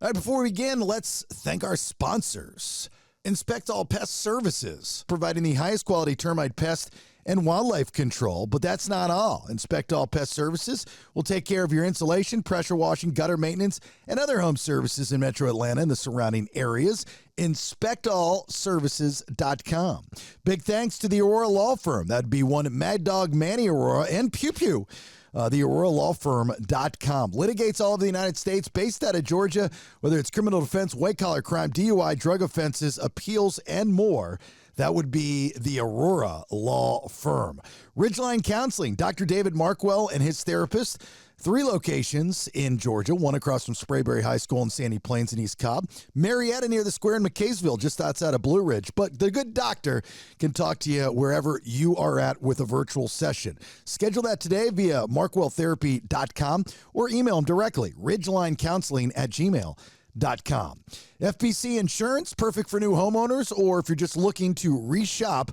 All right, before we begin, let's thank our sponsors. Inspect All Pest Services, providing the highest quality termite pest and wildlife control. But that's not all. Inspect All Pest Services will take care of your insulation, pressure washing, gutter maintenance, and other home services in Metro Atlanta and the surrounding areas. InspectAllServices.com. Big thanks to the Aurora Law Firm. That'd be one Mad Dog Manny Aurora and Pew Pew. The AuroraLawFirm.com litigates all of the United States, based out of Georgia, whether it's criminal defense, white-collar crime, DUI, drug offenses, appeals, and more. That would be the Aurora Law Firm. Ridgeline Counseling, Dr. David Markwell and his therapist. 3 locations in Georgia, one across from Sprayberry High School in Sandy Plains and East Cobb. Marietta near the square in McKaysville, just outside of Blue Ridge. But the good doctor can talk to you wherever you are at with a virtual session. Schedule that today via markwelltherapy.com or email him directly, ridgelinecounseling@gmail.com. FPC Insurance, perfect for new homeowners, or if you're just looking to reshop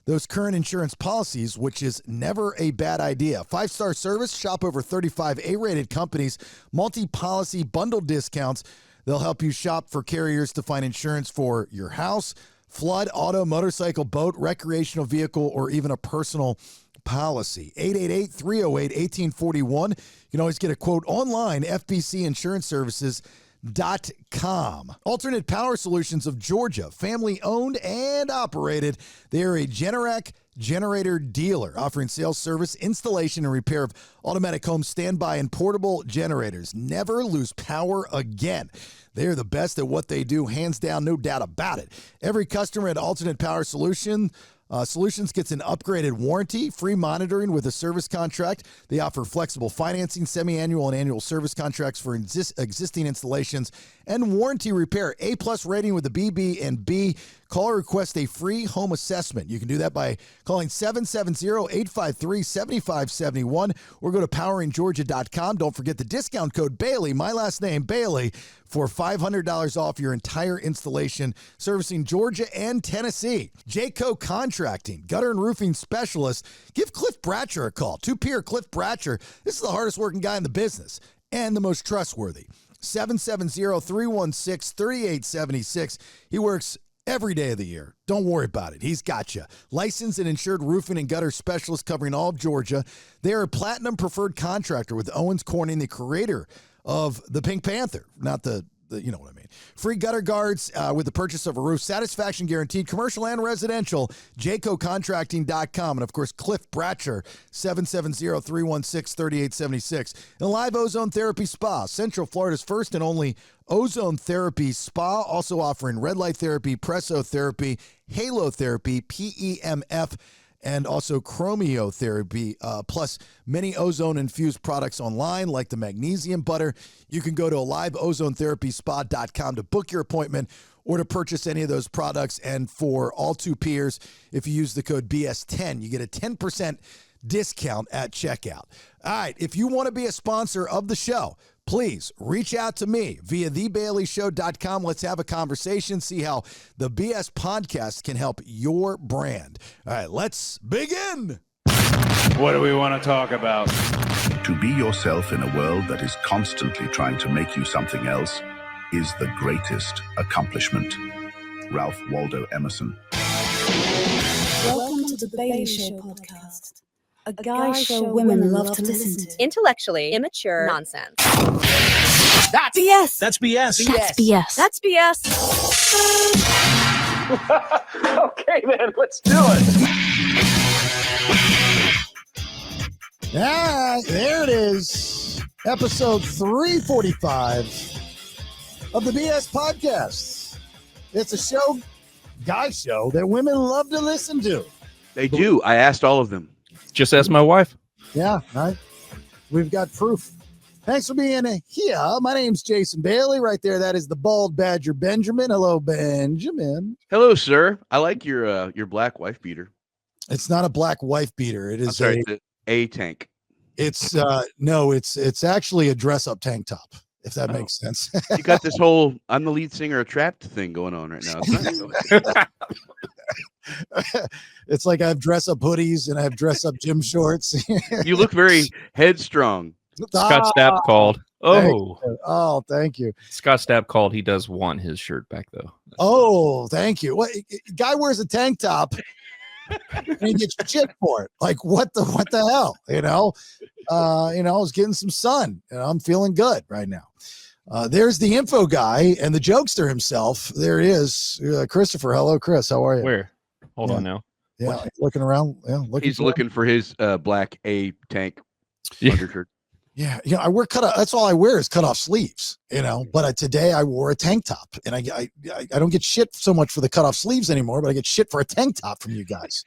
those current insurance policies, which is never a bad idea. 5-star service, shop over 35 A-rated companies, multi-policy bundle discounts. They'll help you shop for carriers to find insurance for your house, flood, auto, motorcycle, boat, recreational vehicle, or even a personal policy. 888-308-1841. You can always get a quote online, FBCInsuranceServices.com. Alternate Power Solutions of Georgia, family owned and operated. They are a Generac generator dealer offering sales, service, installation, and repair of automatic home standby and portable generators. Never lose power again. They're the best at what they do, hands down, no doubt about it. Every customer at Alternate Power Solutions gets an upgraded warranty, free monitoring with a service contract. They offer flexible financing, semi-annual and annual service contracts for existing installations, and warranty repair. A-plus rating with the BB&B. Call or request a free home assessment. You can do that by calling 770-853-7571 or go to poweringgeorgia.com. Don't forget the discount code Bailey, my last name, Bailey, for $500 off your entire installation, servicing Georgia and Tennessee. Jayco Contracting, gutter and roofing specialist. Give Cliff Bratcher a call. Two-peer Cliff Bratcher. This is the hardest working guy in the business and the most trustworthy. 770-316-3876. He works every day of the year. Don't worry about it. He's got you. Licensed and insured roofing and gutter specialist covering all of Georgia. They are a platinum preferred contractor with Owens Corning, the creator of the Pink Panther, not the you know what I mean. Free gutter guards with the purchase of a roof. Satisfaction guaranteed, commercial and residential. JaycoContracting.com. And, of course, Cliff Bratcher, 770-316-3876. And Live Ozone Therapy Spa, Central Florida's first and only ozone therapy spa, also offering red light therapy, presotherapy, halo therapy, PEMF, and also chromiotherapy, plus many ozone-infused products online like the magnesium butter. You can go to liveozoneTherapySpa.com to book your appointment or to purchase any of those products. And for all 2 peers, if you use the code BS10, you get a 10% discount at checkout. All right, if you want to be a sponsor of the show, please reach out to me via thebaileyshow.com. Let's have a conversation, see how the BS podcast can help your brand. All right, let's begin. What do we want to talk about? To be yourself in a world that is constantly trying to make you something else is the greatest accomplishment. Ralph Waldo Emerson. Welcome to the Bailey Show podcast. A guy show women love to listen to. Intellectually immature nonsense. That's BS. That's BS. That's BS. That's BS. Okay, then, let's do it. Ah, there it is. Episode 345 of the BS podcast. It's a guy show that women love to listen to. They do. I asked all of them. Just ask my wife. Yeah, right. We've got proof. Thanks for being here. My name's Jason Bailey. Right there, that is the Bald Badger Benjamin. Hello, Benjamin. Hello, sir. I like your black wife beater. It's not a black wife beater. It is a tank. It's no, it's actually a dress-up tank top, if that makes sense. You got this whole I'm the lead singer of Trapped thing going on right now. It's nice. It's like I have dress-up hoodies and I have dress-up gym shorts. You look very headstrong. Scott Stapp called. Oh, Oh, thank you. Scott Stapp called. He does want his shirt back, though. Oh, thank you. What guy wears a tank top and he gets shit for it? Like what the hell? I was getting some sun and I'm feeling good right now. There's the info guy and the jokester himself. There he is. Christopher. Hello, Chris. How are you? Where? Hold on now. Yeah, looking around. Yeah, He's looking for his black A tank Yeah. undershirt. Yeah, I wear cutoff. That's all I wear is cutoff sleeves. But today I wore a tank top, and I don't get shit so much for the cutoff sleeves anymore, but I get shit for a tank top from you guys.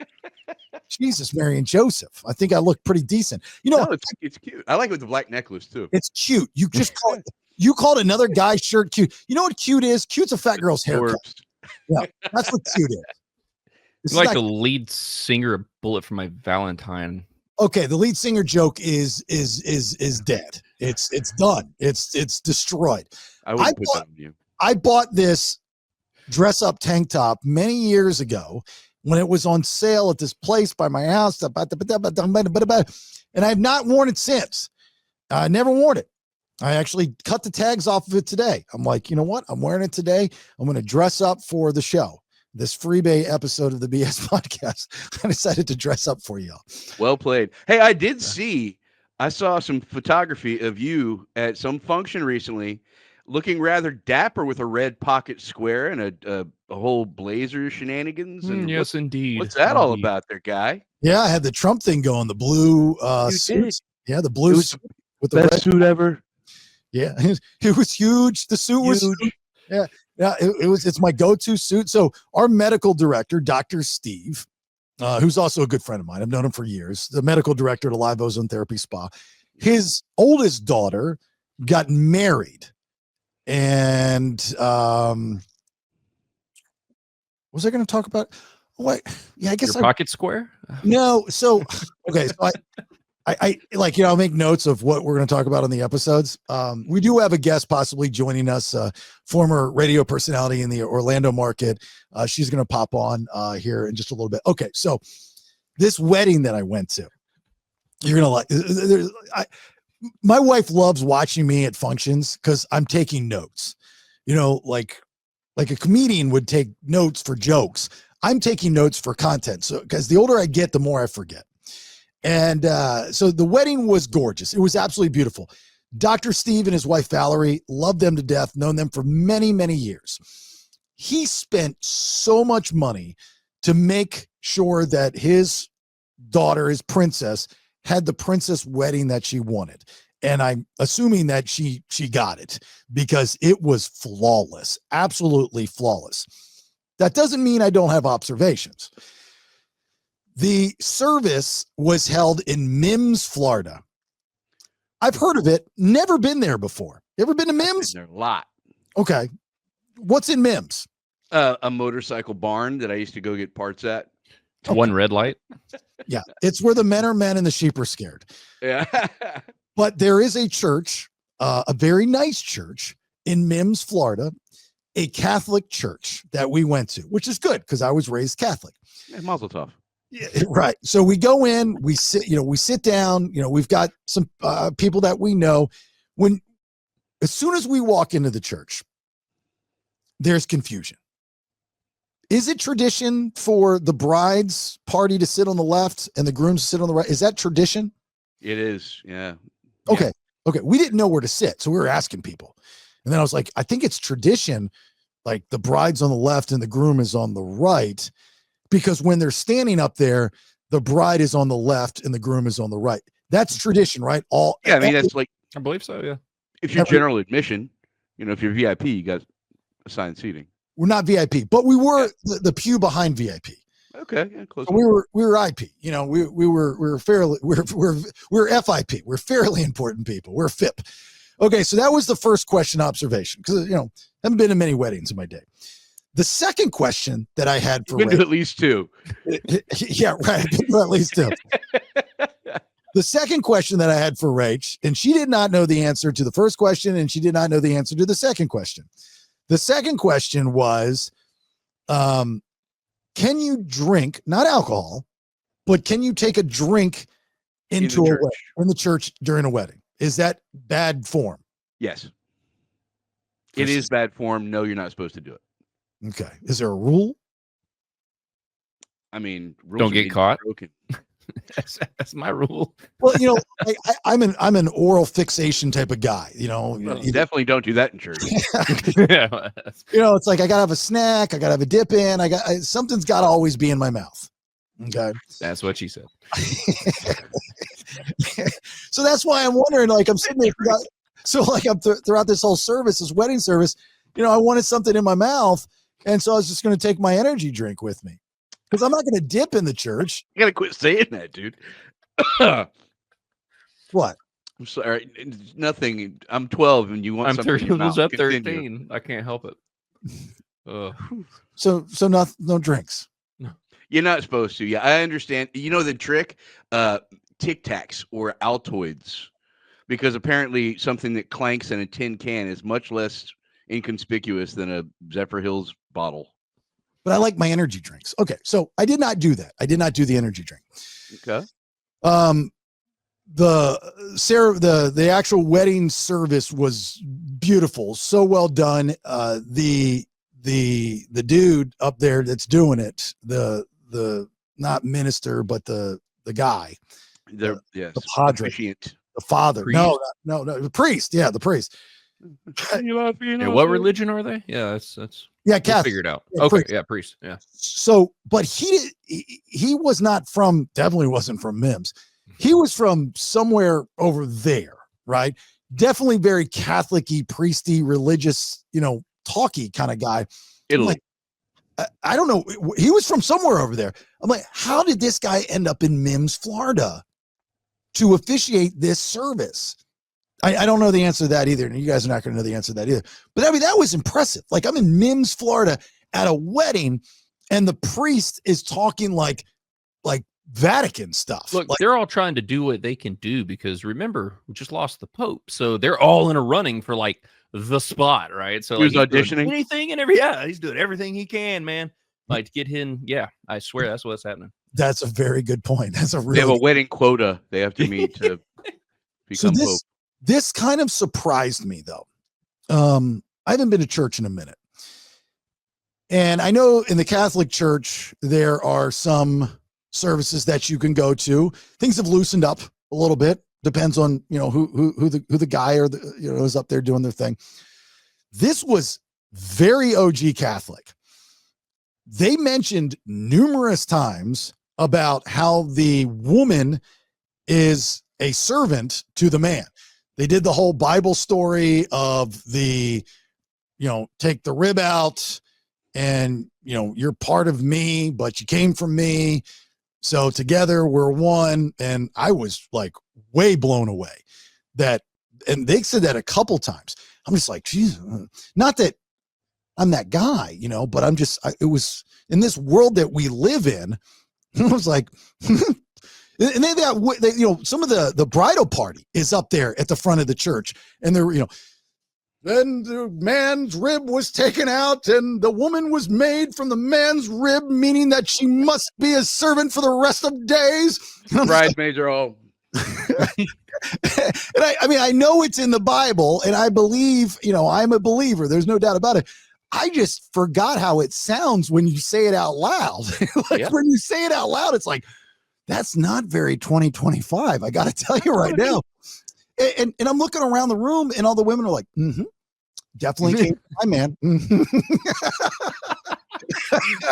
Jesus, Mary and Joseph. I think I look pretty decent. No, it's cute. I like it with the black necklace too. It's cute. You just called another guy's shirt cute. You know what cute is? Cute's a fat girl's haircut. Yeah, that's what cute is. It's like the lead singer of Bullet for My Valentine. Okay, the lead singer joke is dead. It's done. It's destroyed. I wouldn't put that on you. I bought this dress up tank top many years ago when it was on sale at this place by my house, and I have not worn it since. I never worn it. I actually cut the tags off of it today. I'm like, you know what? I'm wearing it today. I'm going to dress up for the show. This Freebay episode of the BS podcast. I decided to dress up for y'all. Well played. Hey, I saw some photography of you at some function recently, looking rather dapper with a red pocket square and a whole blazer shenanigans. And yes, indeed. What's that all about there, guy? Yeah, I had the Trump thing going, the blue suit. Yeah, the blue suit with the best red suit ever. Yeah, it was huge. The suit was huge. Yeah. It's my go-to suit. So our medical director, Dr. Steve, who's also a good friend of mine, I've known him for years, the medical director at a Live Ozone Therapy Spa, his oldest daughter got married. And was I going to talk about? What? Yeah, I guess Your pocket square? No. So, okay. So I like, I'll make notes of what we're going to talk about on the episodes. We do have a guest possibly joining us, former radio personality in the Orlando market. She's going to pop on here in just a little bit. Okay. So this wedding that I went to, you're going to like, my wife loves watching me at functions because I'm taking notes, like a comedian would take notes for jokes. I'm taking notes for content. So, because the older I get, the more I forget. And so the wedding was gorgeous. It was absolutely beautiful. Dr. Steve and his wife, Valerie, loved them to death, known them for many, many years. He spent so much money to make sure that his daughter, his princess, had the princess wedding that she wanted. And I'm assuming that she got it because it was flawless, absolutely flawless. That doesn't mean I don't have observations. The service was held in Mims, Florida. I've heard of it, never been there before. You ever been to Mims? Been there a lot. Okay. What's in Mims? A motorcycle barn that I used to go get parts at. One red light. Yeah. It's where the men are men and the sheep are scared. Yeah. But there is a church, a very nice church in Mims, Florida, a Catholic church that we went to, which is good because I was raised Catholic. Yeah, mazel tov. Yeah, right. So we go in, we sit down, we've got some people that we know. As soon as we walk into the church, there's confusion. Is it tradition for the bride's party to sit on the left and the groom to sit on the right? Is that tradition? It is. Yeah. Okay. Okay. We didn't know where to sit. So we were asking people. And then I was like, I think it's tradition. Like the bride's on the left and the groom is on the right. Because when they're standing up there, the bride is on the left and the groom is on the right. That's tradition, right? I mean, that's like, I believe so. Yeah. if you're general admission, if you're VIP, you got assigned seating. We're not VIP, but we were the pew behind VIP. Okay, yeah, close. We were IP. We were fairly we're FIP. We're fairly important people. We're FIP. Okay, so that was the first question observation because haven't been to many weddings in my day. The second question that I had for You've been to at least two. Yeah, right. At least two. The second question that I had for Rach, and she did not know the answer to the first question, and she did not know the answer to the second question. The second question was, can you drink, not alcohol, but can you take a drink into in the church during a wedding? Is that bad form? Yes. It is bad form. No, you're not supposed to do it. Okay. Is there a rule? I mean, rules Don't are get made to be caught. broken. That's my rule. Well, I'm an oral fixation type of guy. Well, definitely don't do that in church. Yeah. It's like I gotta have a snack, I gotta have a dip in, something's gotta always be in my mouth. Okay. That's what she said. So that's why I'm wondering, like, I'm sitting there. So, like, I'm throughout this whole service, this wedding service, I wanted something in my mouth, and so I was just going to take my energy drink with me because I'm not going to dip in the church. You gotta quit saying that, dude. What? I'm sorry. Nothing. I'm 12, and you want I'm something. 13. Was up Continue. 13. I can't help it. So no drinks. You're not supposed to. Yeah, I understand. You know the trick? Tic Tacs or Altoids, because apparently something that clanks in a tin can is much less inconspicuous than a Zephyr Hills bottle. But I like my energy drinks. Okay, so I did not do that. I did not do the energy drink. Okay. The actual wedding service was beautiful, so well done. The dude up there that's doing it, the not minister, but the guy, the padre, the father. Priest? No, the priest. Yeah, the priest. Yeah, what religion are they? Yeah, that's Yeah, we'll Catholic. figure it out. Yeah, Okay, priest. yeah, priest. Yeah. So, but he was not from, definitely wasn't from Mims. He was from somewhere over there, right? Definitely very Catholic-y, priesty, religious, talky kind of guy. Italy. I don't know. He was from somewhere over there. I'm like, how did this guy end up in Mims, Florida to officiate this service? I don't know the answer to that either. And you guys are not going to know the answer to that either. But I mean, that was impressive. Like, I'm in Mims, Florida at a wedding, and the priest is talking like Vatican stuff. Look, they're all trying to do what they can do because remember, we just lost the Pope. So they're all in a running for like the spot, right? So he was like, auditioning anything and he's doing everything he can, man. Like to get him. Yeah, I swear that's what's happening. That's a very good point. That's a really they have a wedding quota they have to meet to become Pope. This kind of surprised me though. I haven't been to church in a minute. And I know in the Catholic Church, there are some services that you can go to. Things have loosened up a little bit. Depends on, who the guy or is up there doing their thing. This was very OG Catholic. They mentioned numerous times about how the woman is a servant to the man. They did the whole Bible story of the, take the rib out and, you're part of me, but you came from me. So together we're one. And I was like way blown away and they said that a couple times. I'm just like, geez, not that I'm that guy, but it was in this world that we live in. I was like, and they some of the bridal party is up there at the front of the church, and they're, then the man's rib was taken out and the woman was made from the man's rib, meaning that she must be a servant for the rest of days. Bridesmaids are all. And I know it's in the Bible, and I believe, I'm a believer. There's no doubt about it. I just forgot how it sounds when you say it out loud. When you say it out loud, it's like, that's not very 2025. I got to tell you right now. And I'm looking around the room, and all the women are like, definitely came from my man. And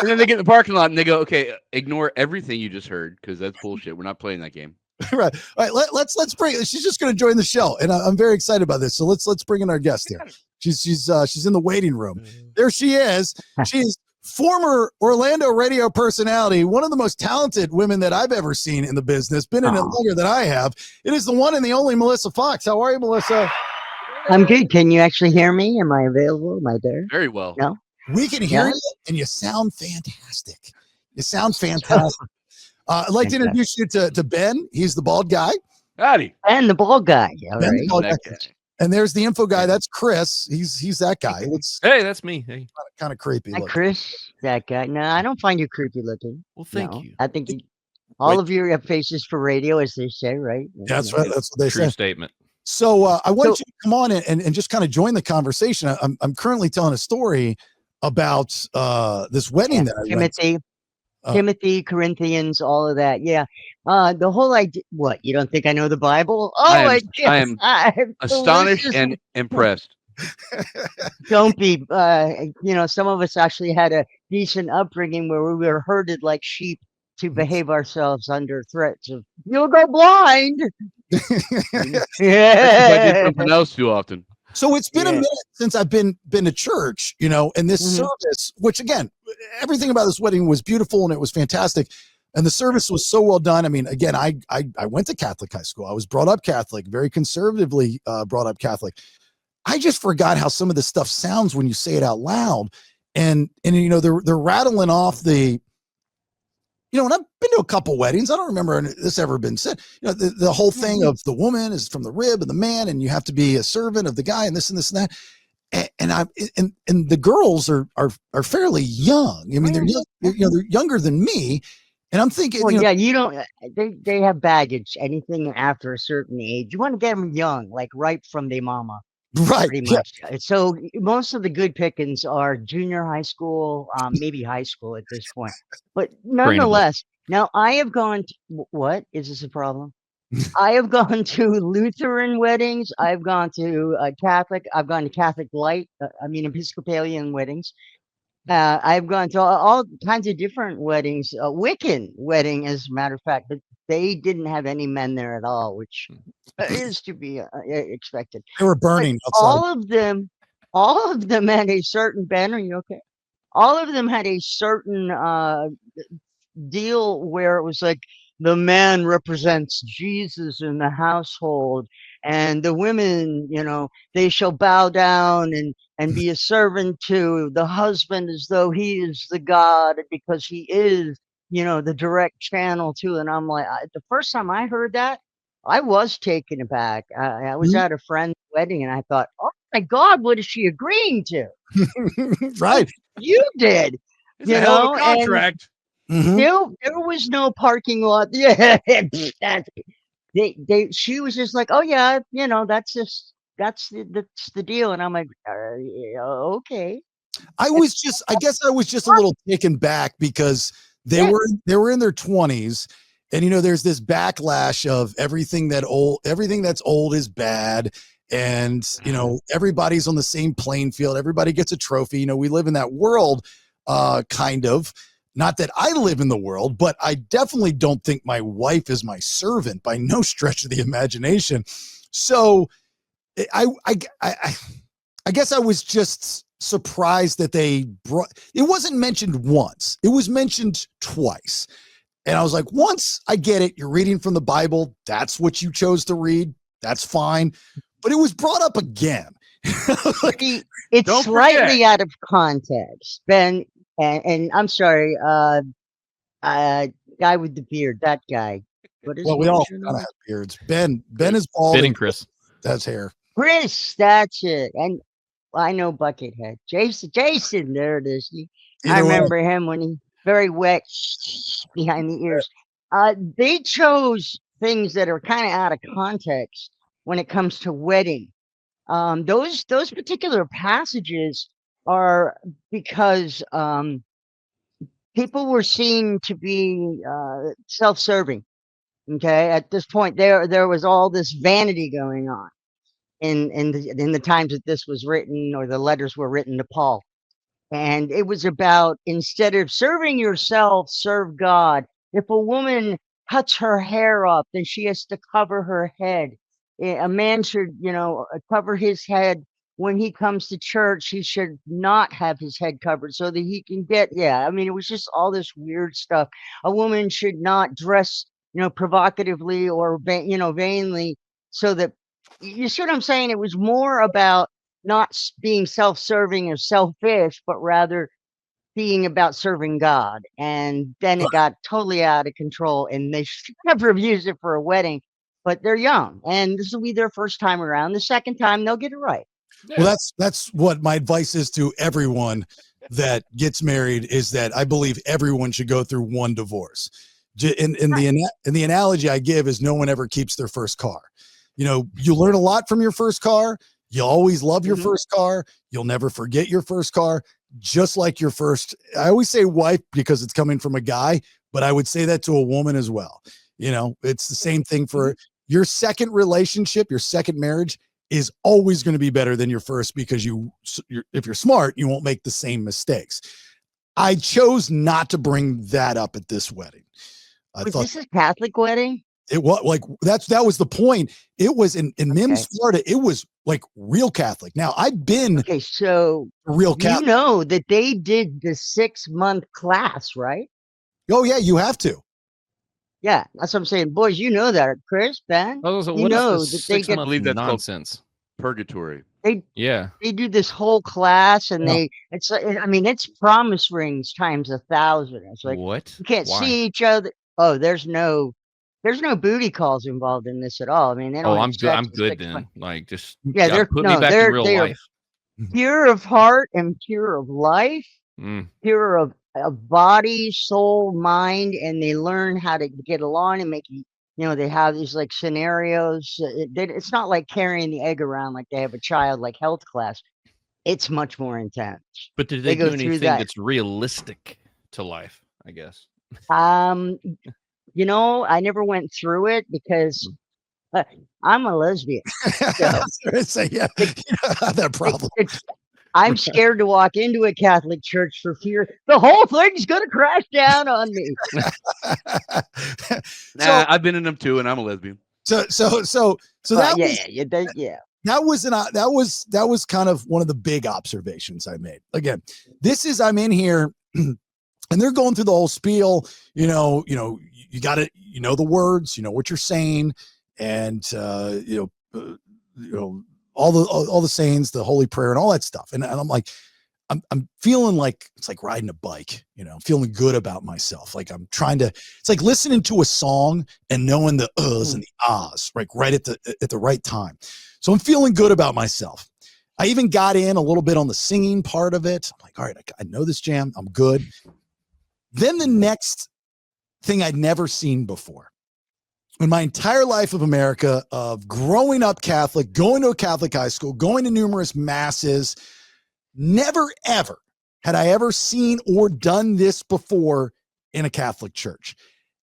then they get in the parking lot and they go, okay, ignore everything you just heard because that's bullshit. We're not playing that game. Right. All right. Let's bring. She's just going to join the show, and I'm very excited about this. So let's bring in our guest here. She's in the waiting room. There she is. She's former Orlando radio personality, one of the most talented women that I've ever seen in the business. Been in it longer than I have. It is the one and the only Melissa Foxx. How are you, Melissa? I'm good. Can you actually hear me? Am I available? Am I there? Very well. No. We can hear you, and you sound fantastic. You sound fantastic. I'd like to introduce you to Ben. He's the bald guy. Howdy. And the bald guy. All Ben, right. the bald guy. And there's the info guy. That's Chris. He's that guy. It's Hey, that's me. Hey. kind of creepy. Hi, looking. Chris. That guy. No, I don't find you creepy looking. Well, thank No. you. I think all of you have faces for radio, as they say, right? That's right. That's what they True say. statement. So I want you to come on and just kind of join the conversation. I'm currently telling a story about this wedding that I went to. Timothy, Corinthians, all of that. Yeah. The whole idea. What? You don't think I know the Bible? Oh, I am I'm astonished delicious. and impressed. Don't be. Some of us actually had a decent upbringing where we were herded like sheep to behave ourselves under threats of "you'll go blind." If I did something else too often. So it's been a minute since I've been to church, and this Mhm. service, which again, everything about this wedding was beautiful and it was fantastic. And the service was so well done. I mean, again, I went to Catholic high school. I was brought up Catholic, very conservatively brought up Catholic. I just forgot how some of this stuff sounds when you say it out loud. And they're rattling off the, and I've been to a couple weddings. I don't remember this ever been said. The whole thing of the woman is from the rib of the man, and you have to be a servant of the guy, and this and this and that. And the girls are fairly young. I mean, they're younger than me, and I'm thinking, Well, you don't. They have baggage. Anything after a certain age, you want to get them young, like right from their mama. right? Pretty much. So most of the good pickings are junior high school, maybe high school at this point. But nonetheless, now I have gone to, what? Is this a problem? I have gone to Lutheran weddings. I've gone to Catholic. I've gone to Catholic Light. Episcopalian weddings. I've gone to all kinds of different weddings. Wiccan wedding, as a matter of fact, but they didn't have any men there at all, which is to be expected. They were burning outside. All of them had a certain Ben. Are you okay? All of them had a certain deal where it was like the man represents Jesus in the household, and the women, they shall bow down and be a servant to the husband as though he is the God, because he is, the direct channel to. And I'm like, the first time I heard that, I was taken aback. I was at a friend's wedding, and I thought, oh my God, what is she agreeing to? Right. You did. It's a hell of a contract. Mhm. There was no parking lot. Yeah, she was just like, oh yeah, that's the deal. And I'm like, okay. I guess I was just a little taken back because they were in their 20s, and there's this backlash of everything that's old is bad, and everybody's on the same playing field, everybody gets a trophy. We live in that world, kind of. Not that I live in the world, but I definitely don't think my wife is my servant by no stretch of the imagination. So I guess I was just surprised that it wasn't mentioned once. It was mentioned twice. And I was like, once, I get it. You're reading from the Bible. That's what you chose to read. That's fine. But it was brought up again. It's slightly out of context, Ben. And I'm sorry, guy with the beard, that guy. Well, we all kind of have beards. Ben is bald. Ben and Chris. That's hair. Chris, that's it. And I know Buckethead. Jason, there it is. I remember him when he very wet behind the ears. They chose things that are kind of out of context when it comes to wedding. Those particular passages are because people were seen to be self-serving. Okay, at this point, there was all this vanity going on in the times that this was written, or the letters were written to Paul, and it was about, instead of serving yourself, serve God. If a woman cuts her hair up, then she has to cover her head. A man should, cover his head. When he comes to church, he should not have his head covered so that he can get, it was just all this weird stuff. A woman should not dress, provocatively or, vainly, so that, you see what I'm saying? It was more about not being self-serving or selfish, but rather being about serving God. And then it got totally out of control, and they should never have used it for a wedding, but they're young, and this will be their first time around. The second time, they'll get it right. Well, that's what my advice is to everyone that gets married, is that I believe everyone should go through one divorce. In the analogy I give is, no one ever keeps their first car. You learn a lot from your first car. You always love your first car. You'll never forget your first car, just like your first. I always say wife because it's coming from a guy, but I would say that to a woman as well. It's the same thing for your second relationship, your second marriage is always going to be better than your first because if you're smart, you won't make the same mistakes. I chose not to bring that up at this wedding. Was this a Catholic wedding? It was like that was the point. It was in Mims, Florida. It was like real Catholic. Now I've been so real Catholic. You know that they did the 6-month class, right? Oh yeah, you have to. Yeah, that's what I'm saying. Boys, you know that, Chris, Ben. You know that they get. I believe that's nonsense. Purgatory. They do this whole class, and it's promise rings times 1,000. It's like what? You can't see each other. Oh, there's no booty calls involved in this at all. I mean, they don't. I'm good then. Like just they're put me back in real life. Pure of heart and pure of life, pure of body, soul, mind, and they learn how to get along and make they have these like scenarios. It's not like carrying the egg around like they have a child like health class. It's much more intense. But did they do anything that's realistic to life? I guess. I never went through it because I'm a lesbian. So you have that problem. I'm scared to walk into a Catholic church for fear the whole thing's going to crash down on me. I've been in them too, and I'm a lesbian. So that was kind of one of the big observations I made. Again, I'm in here, and they're going through the whole spiel. You got to the words, what you're saying, and all the sayings, the holy prayer and all that stuff. And I'm like, I'm feeling like it's like riding a bike, feeling good about myself. Like it's like listening to a song and knowing the uhs and the ahs, right at the right time. So I'm feeling good about myself. I even got in a little bit on the singing part of it. I'm like, all right, I know this jam. I'm good. Then the next thing I'd never seen before. In my entire life of America, of growing up Catholic, going to a Catholic high school, going to numerous masses, never, ever had I ever seen or done this before in a Catholic church.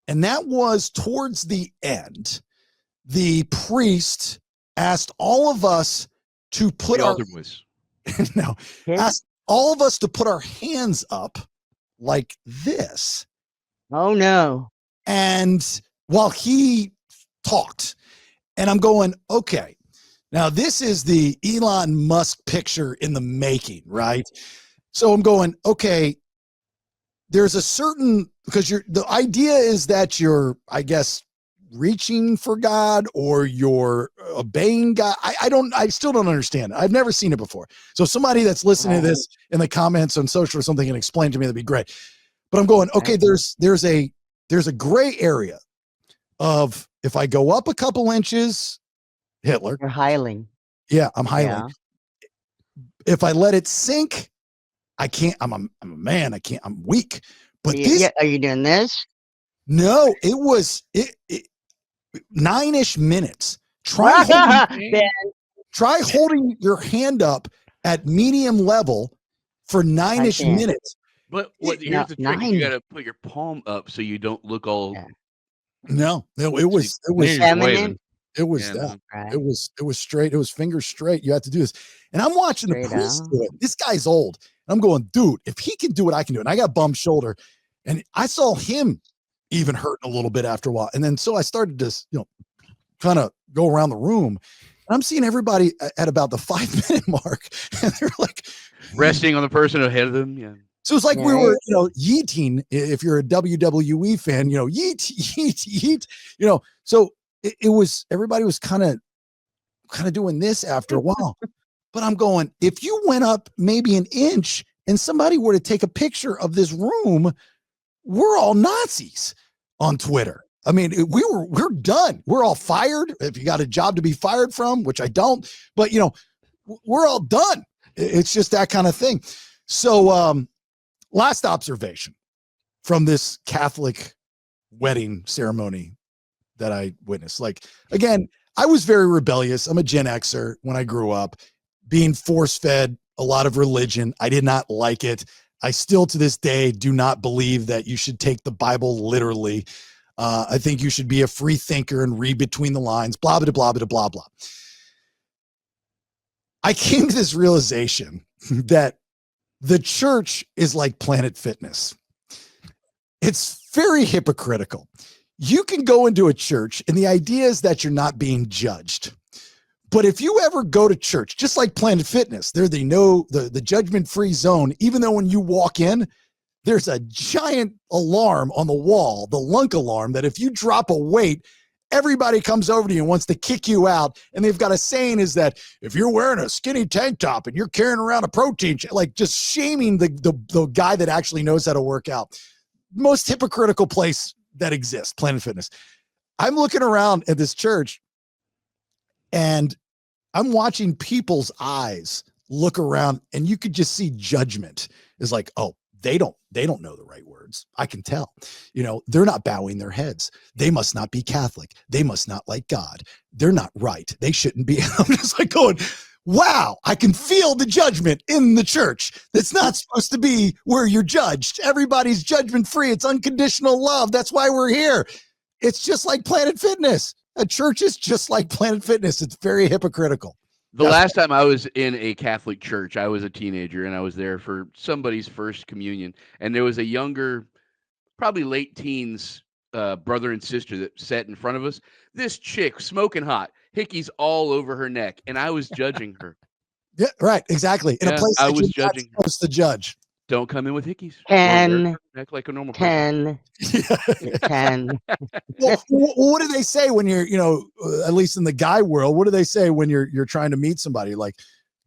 And that was towards the end, the priest asked all of us to put asked all of us to put our hands up like this. Oh, no. And while he talked, and I'm going, okay, now this is the Elon Musk picture in the making, right? So I'm going, okay, there's a certain, because the idea is that you're, I guess, reaching for God or you're obeying God. I still don't understand. I've never seen it before. So somebody that's listening to this in the comments on social or something can explain to me, that'd be great. But I'm going, okay, there's a gray area of if I go up a couple inches, Hitler. You're hiling. Yeah, I'm hiling. Yeah. If I let it sink, I can't. I'm a man. I can't. I'm weak. But are you doing this? No, it was 9-ish minutes. Try holding your hand up at medium level for 9-ish minutes. But here's the trick: you got to put your palm up so you don't look all. Yeah. No, it was feminine. It was it was straight. It was fingers straight. You had to do this, and I'm watching the priest do it. This guy's old. And I'm going, dude. If he can do it, I can do it. And I got bum shoulder, and I saw him even hurting a little bit after a while. And then so I started to kind of go around the room. And I'm seeing everybody at about the 5-minute mark, and they're like resting on the person ahead of them. Yeah. So it's like we were, yeeting. If you're a WWE fan, yeet, yeet, yeet. So it was, everybody was kind of doing this after a while. But I'm going, if you went up maybe an inch and somebody were to take a picture of this room, we're all Nazis on Twitter. I mean, we're done. We're all fired. If you got a job to be fired from, which I don't, but we're all done. It's just that kind of thing. So, last observation from this Catholic wedding ceremony that I witnessed. Like, again, I was very rebellious. I'm a Gen Xer when I grew up, being force-fed a lot of religion. I did not like it. I still to this day do not believe that you should take the Bible literally. I think you should be a free thinker and read between the lines, blah, blah, blah, blah, blah, blah. I came to this realization that the church is like Planet Fitness. It's very hypocritical. You can go into a church and the idea is that you're not being judged. But if you ever go to church, just like Planet Fitness, they're the judgment-free zone, even though when you walk in, there's a giant alarm on the wall, the lunk alarm, that if you drop a weight, everybody comes over to you and wants to kick you out. And they've got a saying is that if you're wearing a skinny tank top and you're carrying around a protein, like just shaming the guy that actually knows how to work out. Most hypocritical place that exists, Planet Fitness. I'm looking around at this church and I'm watching people's eyes look around and you could just see judgment. Is like, oh, they don't know the right words. I can tell, they're not bowing their heads. They must not be Catholic. They must not like God. They're not right. They shouldn't be. I'm just like going, wow, I can feel the judgment in the church. That's not supposed to be where you're judged. Everybody's judgment free. It's unconditional love. That's why we're here. It's just like Planet Fitness. A church is just like Planet Fitness. It's very hypocritical. The last time I was in a Catholic church, I was a teenager and I was there for somebody's first communion. And there was a younger, probably late teens brother and sister that sat in front of us. This chick, smoking hot, hickeys all over her neck. And I was judging her. Yeah, right. Exactly. In a place I that was you're not judging. supposed to judge. Don't come in with hickeys. Act like a normal person. 10. Well, what do they say when you're, at least in the guy world, what do they say when you're trying to meet somebody? Like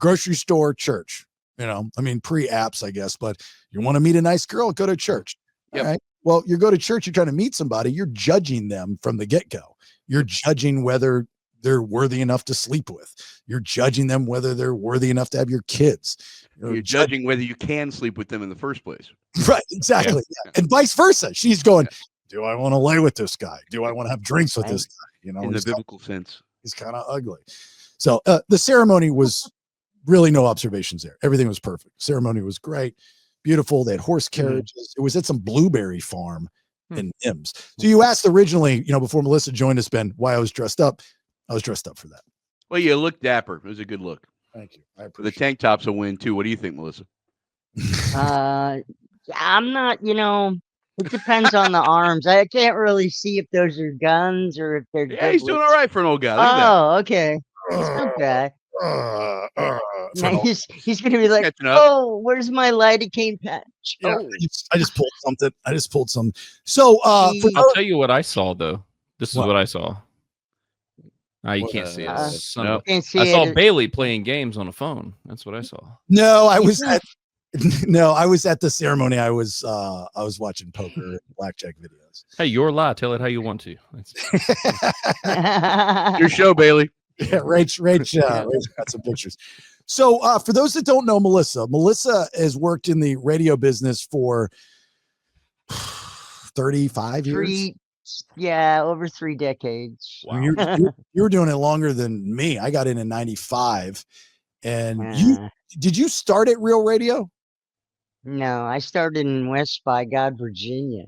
grocery store, church, pre-apps, I guess, but you want to meet a nice girl, go to church. Yep. All right. Well, you go to church, you're trying to meet somebody, you're judging them from the get-go. You're judging whether they're worthy enough to sleep with. You're judging them whether they're worthy enough to have your kids. You're judging whether you can sleep with them in the first place. Right, exactly. Yeah. And vice versa. She's going, do I want to lay with this guy? Do I want to have drinks with this guy? In the biblical sense. He's kind of ugly. So the ceremony was really no observations there. Everything was perfect. Ceremony was great. Beautiful. They had horse carriages. It was at some blueberry farm in Thebs. So you asked originally, before Melissa joined us, Ben, why I was dressed up. I was dressed up for that. Well, you look dapper. It was a good look. Thank you. The tank top's a win too. What do you think, Melissa? I'm not, it depends on the arms. I can't really see if those are guns or if they're Yeah, he's doing all right for an old guy. Look at Oh, okay. It's not bad. Now he's gonna be like, Catching up. oh, where's my lidocaine patch? Yeah, Oh. I just pulled something. So I'll tell you what I saw though. This is what I saw. You can't see it. Nope. Can't see I saw it. Bailey playing games on a phone. That's what I saw. no, I was at the ceremony. I was watching poker and blackjack videos. Hey, your lie. Tell it how you want to. Your show, Bailey. Yeah, Rach got some pictures. So for those that don't know Melissa has worked in the radio business for 35 years. Over 3 decades. Wow. You were doing it longer than me. I got in 95. And did you start at Real Radio? No, I started in West by God, Virginia.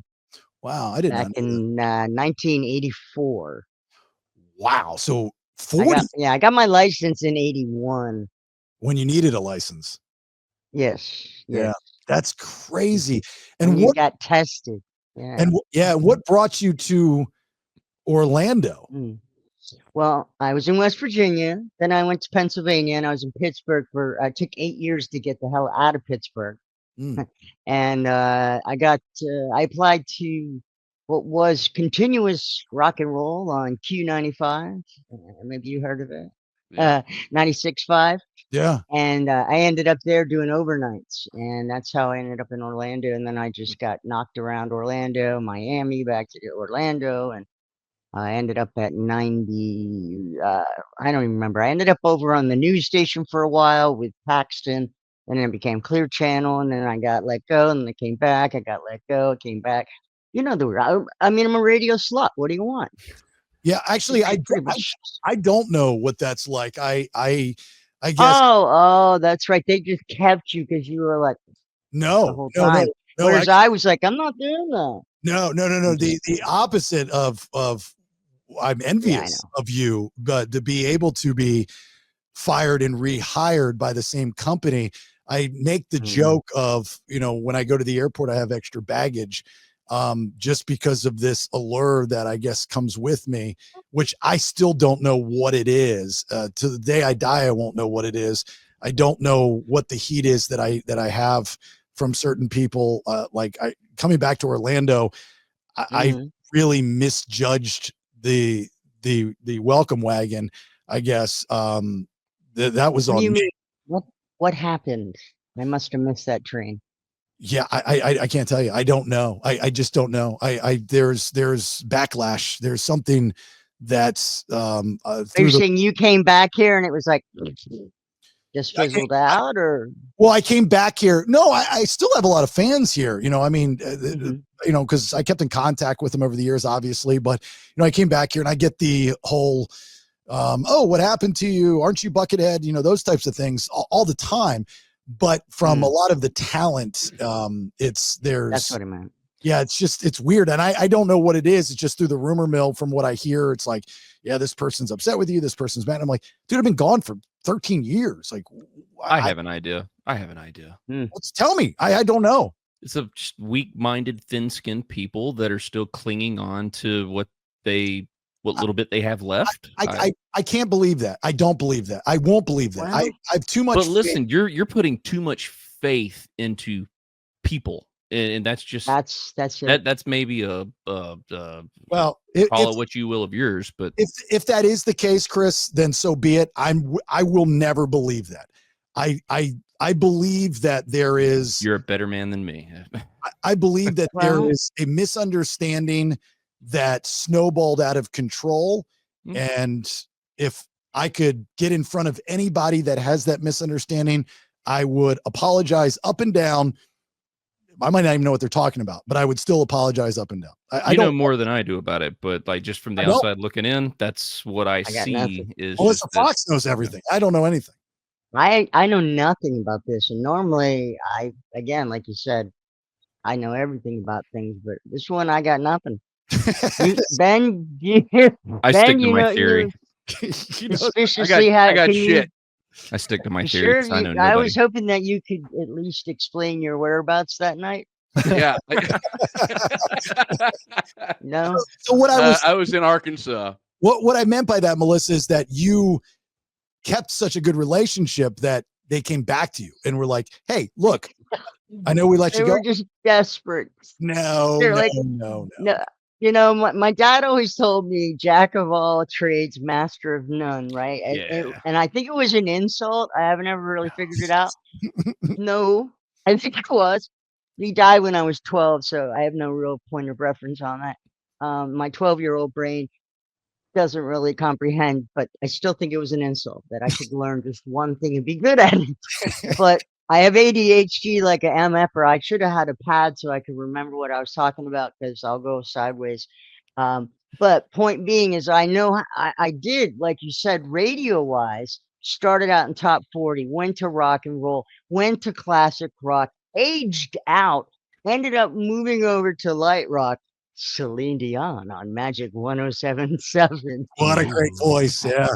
Wow, I didn't know. Back in 1984. Wow, so 40. I got my license in 81. When you needed a license. Yes. Yeah, that's crazy. And And you what got tested. Yeah. and what brought you to Orlando? Well, I was in West Virginia, then I went to Pennsylvania, and I was in Pittsburgh I took 8 years to get the hell out of Pittsburgh. And I applied to what was continuous rock and roll on Q95. Maybe you heard of it. 96.5. Yeah. And I ended up there doing overnights, and that's how I ended up in Orlando. And then I just got knocked around Orlando, Miami, back to Orlando, and I ended up at 90. I don't even remember. I ended up over on the news station for a while with Paxton, and then it became Clear Channel, and then I got let go, and then I came back. I got let go, came back. I'm a radio slut. What do you want? Yeah, actually, Pretty much. I don't know what that's like. I guess Oh, that's right. They just kept you because you were like the no, whole no, no, time. no. Whereas I was like, I'm not doing that. No. I'm just, The opposite of I'm yeah, I envious know. of you, but to be able to be fired and rehired by the same company. I make the joke of, when I go to the airport, I have extra baggage, just because of this allure that I guess comes with me, which I still don't know what it is. To the day I die, I won't know what it is. I don't know what the heat is that I have from certain people. Coming back to Orlando, I really misjudged the welcome wagon, I guess. That was What do on you me. mean? What happened? I must have missed that train. Yeah, I can't tell you. I don't know. I just don't know. There's backlash. There's something that's Are you through the. saying you came back here and it was like just fizzled out, or? Well, I came back here. No, I still have a lot of fans here. I mean, because I kept in contact with them over the years, obviously. But I came back here and I get the whole, oh, what happened to you? Aren't you Buckethead? Those types of things all the time. But from a lot of the talent, That's there's, what I meant. yeah, it's weird. And I don't know what it is. It's just through the rumor mill from what I hear. It's like, yeah, this person's upset with you. This person's mad. I'm like, dude, I've been gone for 13 years. Like, I have an idea. let's tell me. I don't know. It's of just weak-minded, thin-skinned people that are still clinging on to what little bit they have left. I can't believe that. I don't believe that. I won't believe that. Well, I have too much. But listen, you're putting too much faith into people, and that's just that's it. that's maybe well, call it what you will of yours. But if that is the case, Chris, then so be it. I will never believe that. I believe that there is. You're a better man than me. I believe that there Well, is a misunderstanding that snowballed out of control. Mm. And if I could get in front of anybody that has that misunderstanding, I would apologize up and down. I might not even know what they're talking about, but I would still apologize up and down. I know don't more than I do about it, but like just from the outside looking in, that's what I got see nothing. is Melissa just this. Foxx knows everything. I don't know anything. I know nothing about this, and normally again, like you said, I know everything about things, but this one I got nothing. Ben, I stick to my you theory. suspiciously I had. got Can shit. I stick to my you theory sure? because I know I nobody. was hoping that you could at least explain your whereabouts that night. Yeah. No, So what I was in Arkansas. what I meant by that, Melissa, is that you kept such a good relationship that they came back to you and were like, "Hey, look, I know we let they you go." were just desperate. No, They're no, like, no. no. My dad always told me, "Jack of all trades, master of none." Right? And I think it was an insult. I haven't ever really figured it out. No, I think it was. He died when I was 12, so I have no real point of reference on that. My 12-year-old brain doesn't really comprehend, but I still think it was an insult that I could learn just one thing and be good at it. But I have ADHD like a MF, or I should have had a pad so I could remember what I was talking about because I'll go sideways. But point being is I know I did, like you said, radio wise, started out in top 40, went to rock and roll, went to classic rock, aged out, ended up moving over to light rock. Celine Dion on Magic 107.7. What a great voice. Yeah.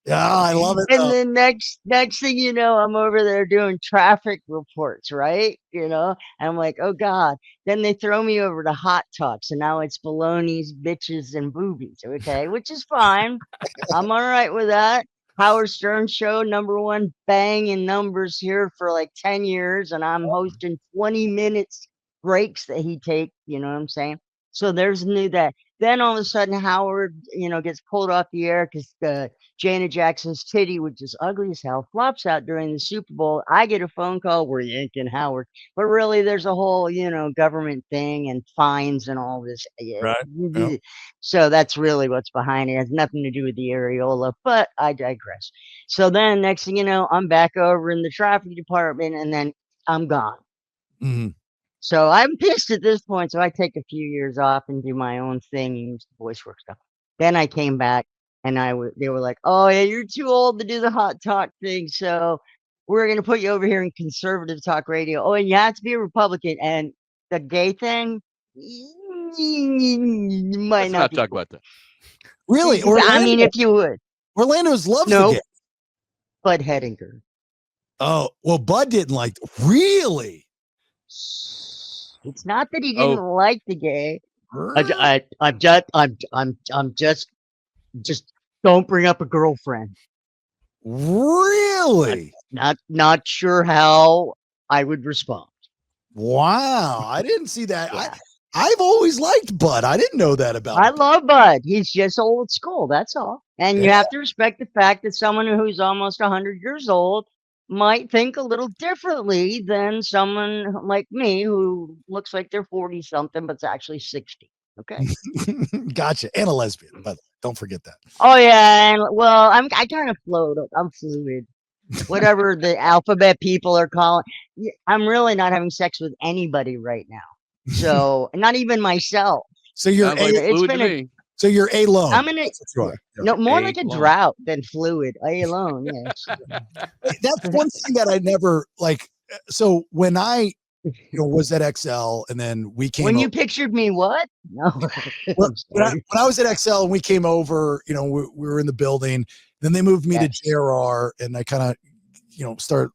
Yeah, I love it. And then next thing you know, I'm over there doing traffic reports, right? And I'm like, oh God. Then they throw me over to Hot Talks, and now it's balonies, bitches, and boobies. Okay, which is fine. I'm all right with that. Howard Stern show, #1 bang in numbers here for like 10 years, and I'm hosting 20 minutes breaks that he take. You know what I'm saying? So there's new that. Then all of a sudden, Howard, gets pulled off the air because Janet Jackson's titty, which is ugly as hell, flops out during the Super Bowl. I get a phone call, we're yanking Howard. But really, there's a whole, government thing and fines and all this. Right. Yep. So that's really what's behind it. It has nothing to do with the areola, but I digress. So then next thing you know, I'm back over in the traffic department, and then I'm gone. Mhm. So I'm pissed at this point. So I take a few years off and do my own thing and voice work stuff. Then I came back and they were like, "Oh yeah, you're too old to do the hot talk thing, so we're gonna put you over here in conservative talk radio. Oh, and you have to be a Republican." And the gay thing, might Let's not not be talk cool. about that. Really? I mean, if you would, Orlando's loves the no, gay. Bud Hedinger. Oh, well, Bud didn't like. Really? It's not that he didn't Oh, like the gay. I'm just don't bring up a girlfriend. Really? Not sure how I would respond. Wow, I didn't see that. Yeah. I've always liked Bud. I didn't know that about I him. love Bud. He's just old school. That's all. And you Yeah. have to respect the fact that someone who's almost 100 years old might think a little differently than someone like me who looks like they're 40 something, but's actually 60. Okay. Gotcha. And a lesbian, by the way. Don't forget that. Oh yeah, and well, I kind of float. I'm fluid. Whatever the alphabet people are calling. I'm really not having sex with anybody right now. So not even myself. So you're sounds like a, fluid been to a- me. so you're alone. I'm in a That's what you are. Yeah. no more like a alone. drought than fluid. I alone, yes. That's one thing that I never like. So when I was at XL and then we came When you over, pictured me, what? No. when, I'm when I, sorry. when I was at XL and we came over, we were in the building. Then they moved me Yes. to JRR, and I kind of, start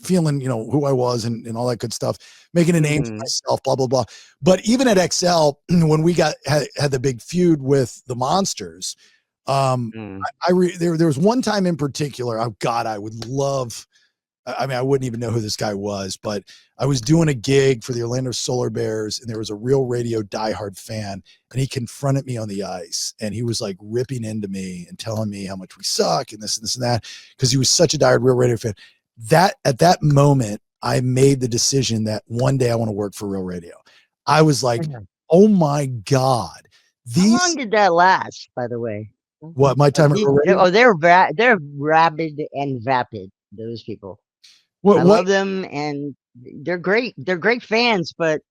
feeling, who I was and all that good stuff, making a name for Mhm. myself, blah, blah, blah. But even at XL, when we had the big feud with the Monsters, Mm. there was one time in particular, oh God, I would love, I mean, I wouldn't even know who this guy was, but I was doing a gig for the Orlando Solar Bears, and there was a Real Radio diehard fan, and he confronted me on the ice, and he was like ripping into me and telling me how much we suck and this and this and that, because he was such a diehard Real Radio fan. That at that moment, I made the decision that one day I want to work for Real Radio. I was like, Mhm. oh my God, How long these, did that last, by the way? what, my time at Real Radio? Oh, they're rabid and vapid, those people. I What, love them, and they're great. They're great fans, but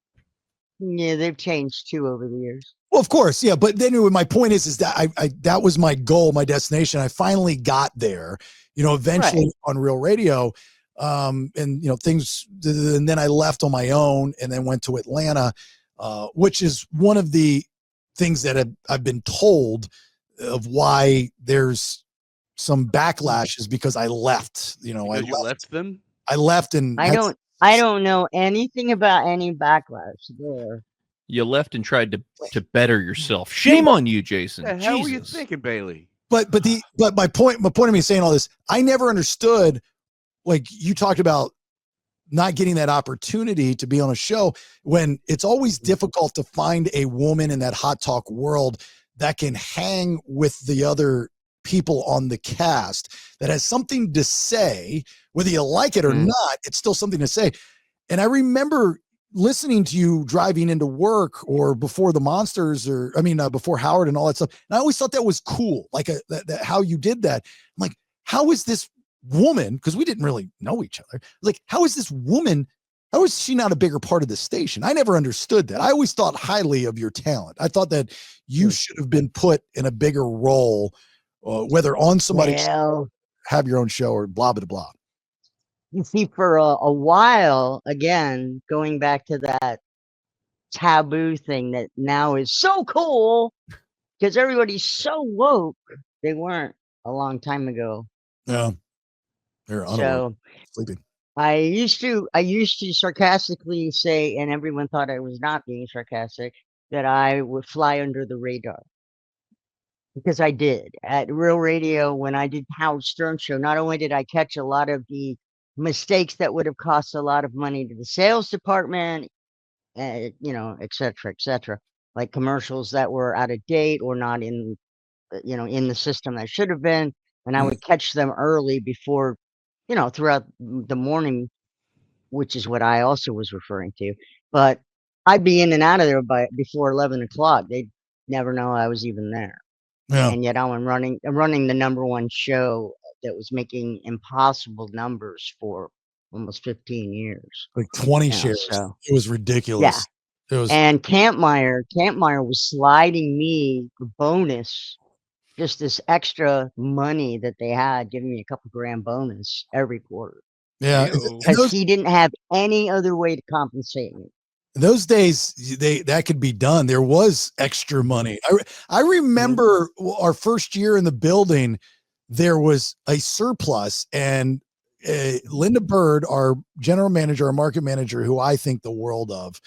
yeah, they've changed too over the years. Well, of course, yeah. But then anyway, my point is that I that was my goal, my destination. I finally got there, eventually Right. on Real Radio. And things, and then I left on my own and then went to Atlanta, which is one of the things that I've been told of why there's some backlash is because I left, Because you left them? I left and I don't know anything about any backlash there. You left and tried to better yourself. Shame on you, Jason. What the hell were you Jesus. thinking, Bailey? but my point of me saying all this, I never understood, like you talked about not getting that opportunity to be on a show, when it's always difficult to find a woman in that hot talk world that can hang with the other people on the cast, that has something to say, whether you like it or not, it's still something to say. And I remember listening to you driving into work or before the Monsters, or before Howard and all that stuff. And I always thought that was cool. Like how you did that. I'm like, how is this woman? Cause we didn't really know each other. Like, how is this woman? How is she not a bigger part of the station? I never understood that. I always thought highly of your talent. I thought that you should have been put in a bigger role, whether on somebody Well, have your own show or blah, blah, blah. you see, for a while, again, going back to that taboo thing that now is so cool because everybody's so woke. They weren't a long time ago. Yeah. They're unaware, So sleeping. I used to sarcastically say, and everyone thought I was not being sarcastic, that I would fly under the radar. Because I did. At Real Radio, when I did Howard Stern show, not only did I catch a lot of the mistakes that would have cost a lot of money to the sales department, et cetera, like commercials that were out of date or not in the system that should have been. And I would catch them early before, throughout the morning, which is what I also was referring to. But I'd be in and out of there before 11 o'clock. They'd never know I was even there. Yeah. And yet I'm running the number one show that was making impossible numbers for almost 15 years. Like 20 Yeah, shares. so It was ridiculous. It was And Campmeyer was sliding me the bonus, just this extra money that they had, giving me a couple grand bonus every quarter yeah. Ew. And because he didn't have any other way to compensate me. those days that could be done. There was extra money. I remember our first year in the building, there was a surplus, and Linda Bird, our general manager, our market manager, who I think the world of,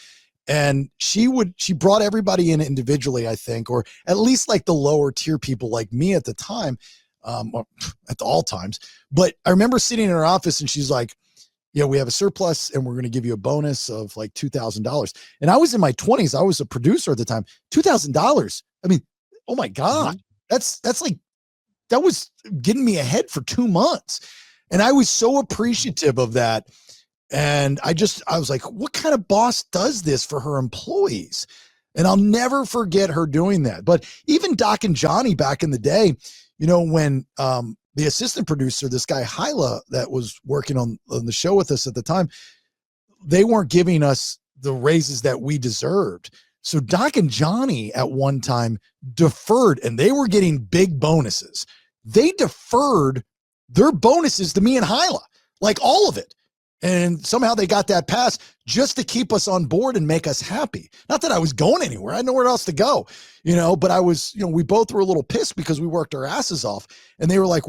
and she brought everybody in individually, I think, or at least like the lower tier people like me at the time, or at all times. But I remember sitting in her office and she's like, yeah, we have a surplus and we're going to give you a bonus of like $2,000. And I was in my 20s. I was a producer at the time. $2,000. I mean, oh my God, that's like, that was getting me ahead for 2 months. And I was so appreciative of that. And I was like, what kind of boss does this for her employees? And I'll never forget her doing that. But even Doc and Johnny back in the day, when the assistant producer, this guy Hyla that was working on the show with us at the time, they weren't giving us the raises that we deserved. So Doc and Johnny at one time deferred, and they were getting big bonuses. They deferred their bonuses to me and Hyla, like all of it. And somehow they got that pass just to keep us on board and make us happy. Not that I was going anywhere. I had nowhere else to go, but I was, we both were a little pissed because we worked our asses off, and they were like,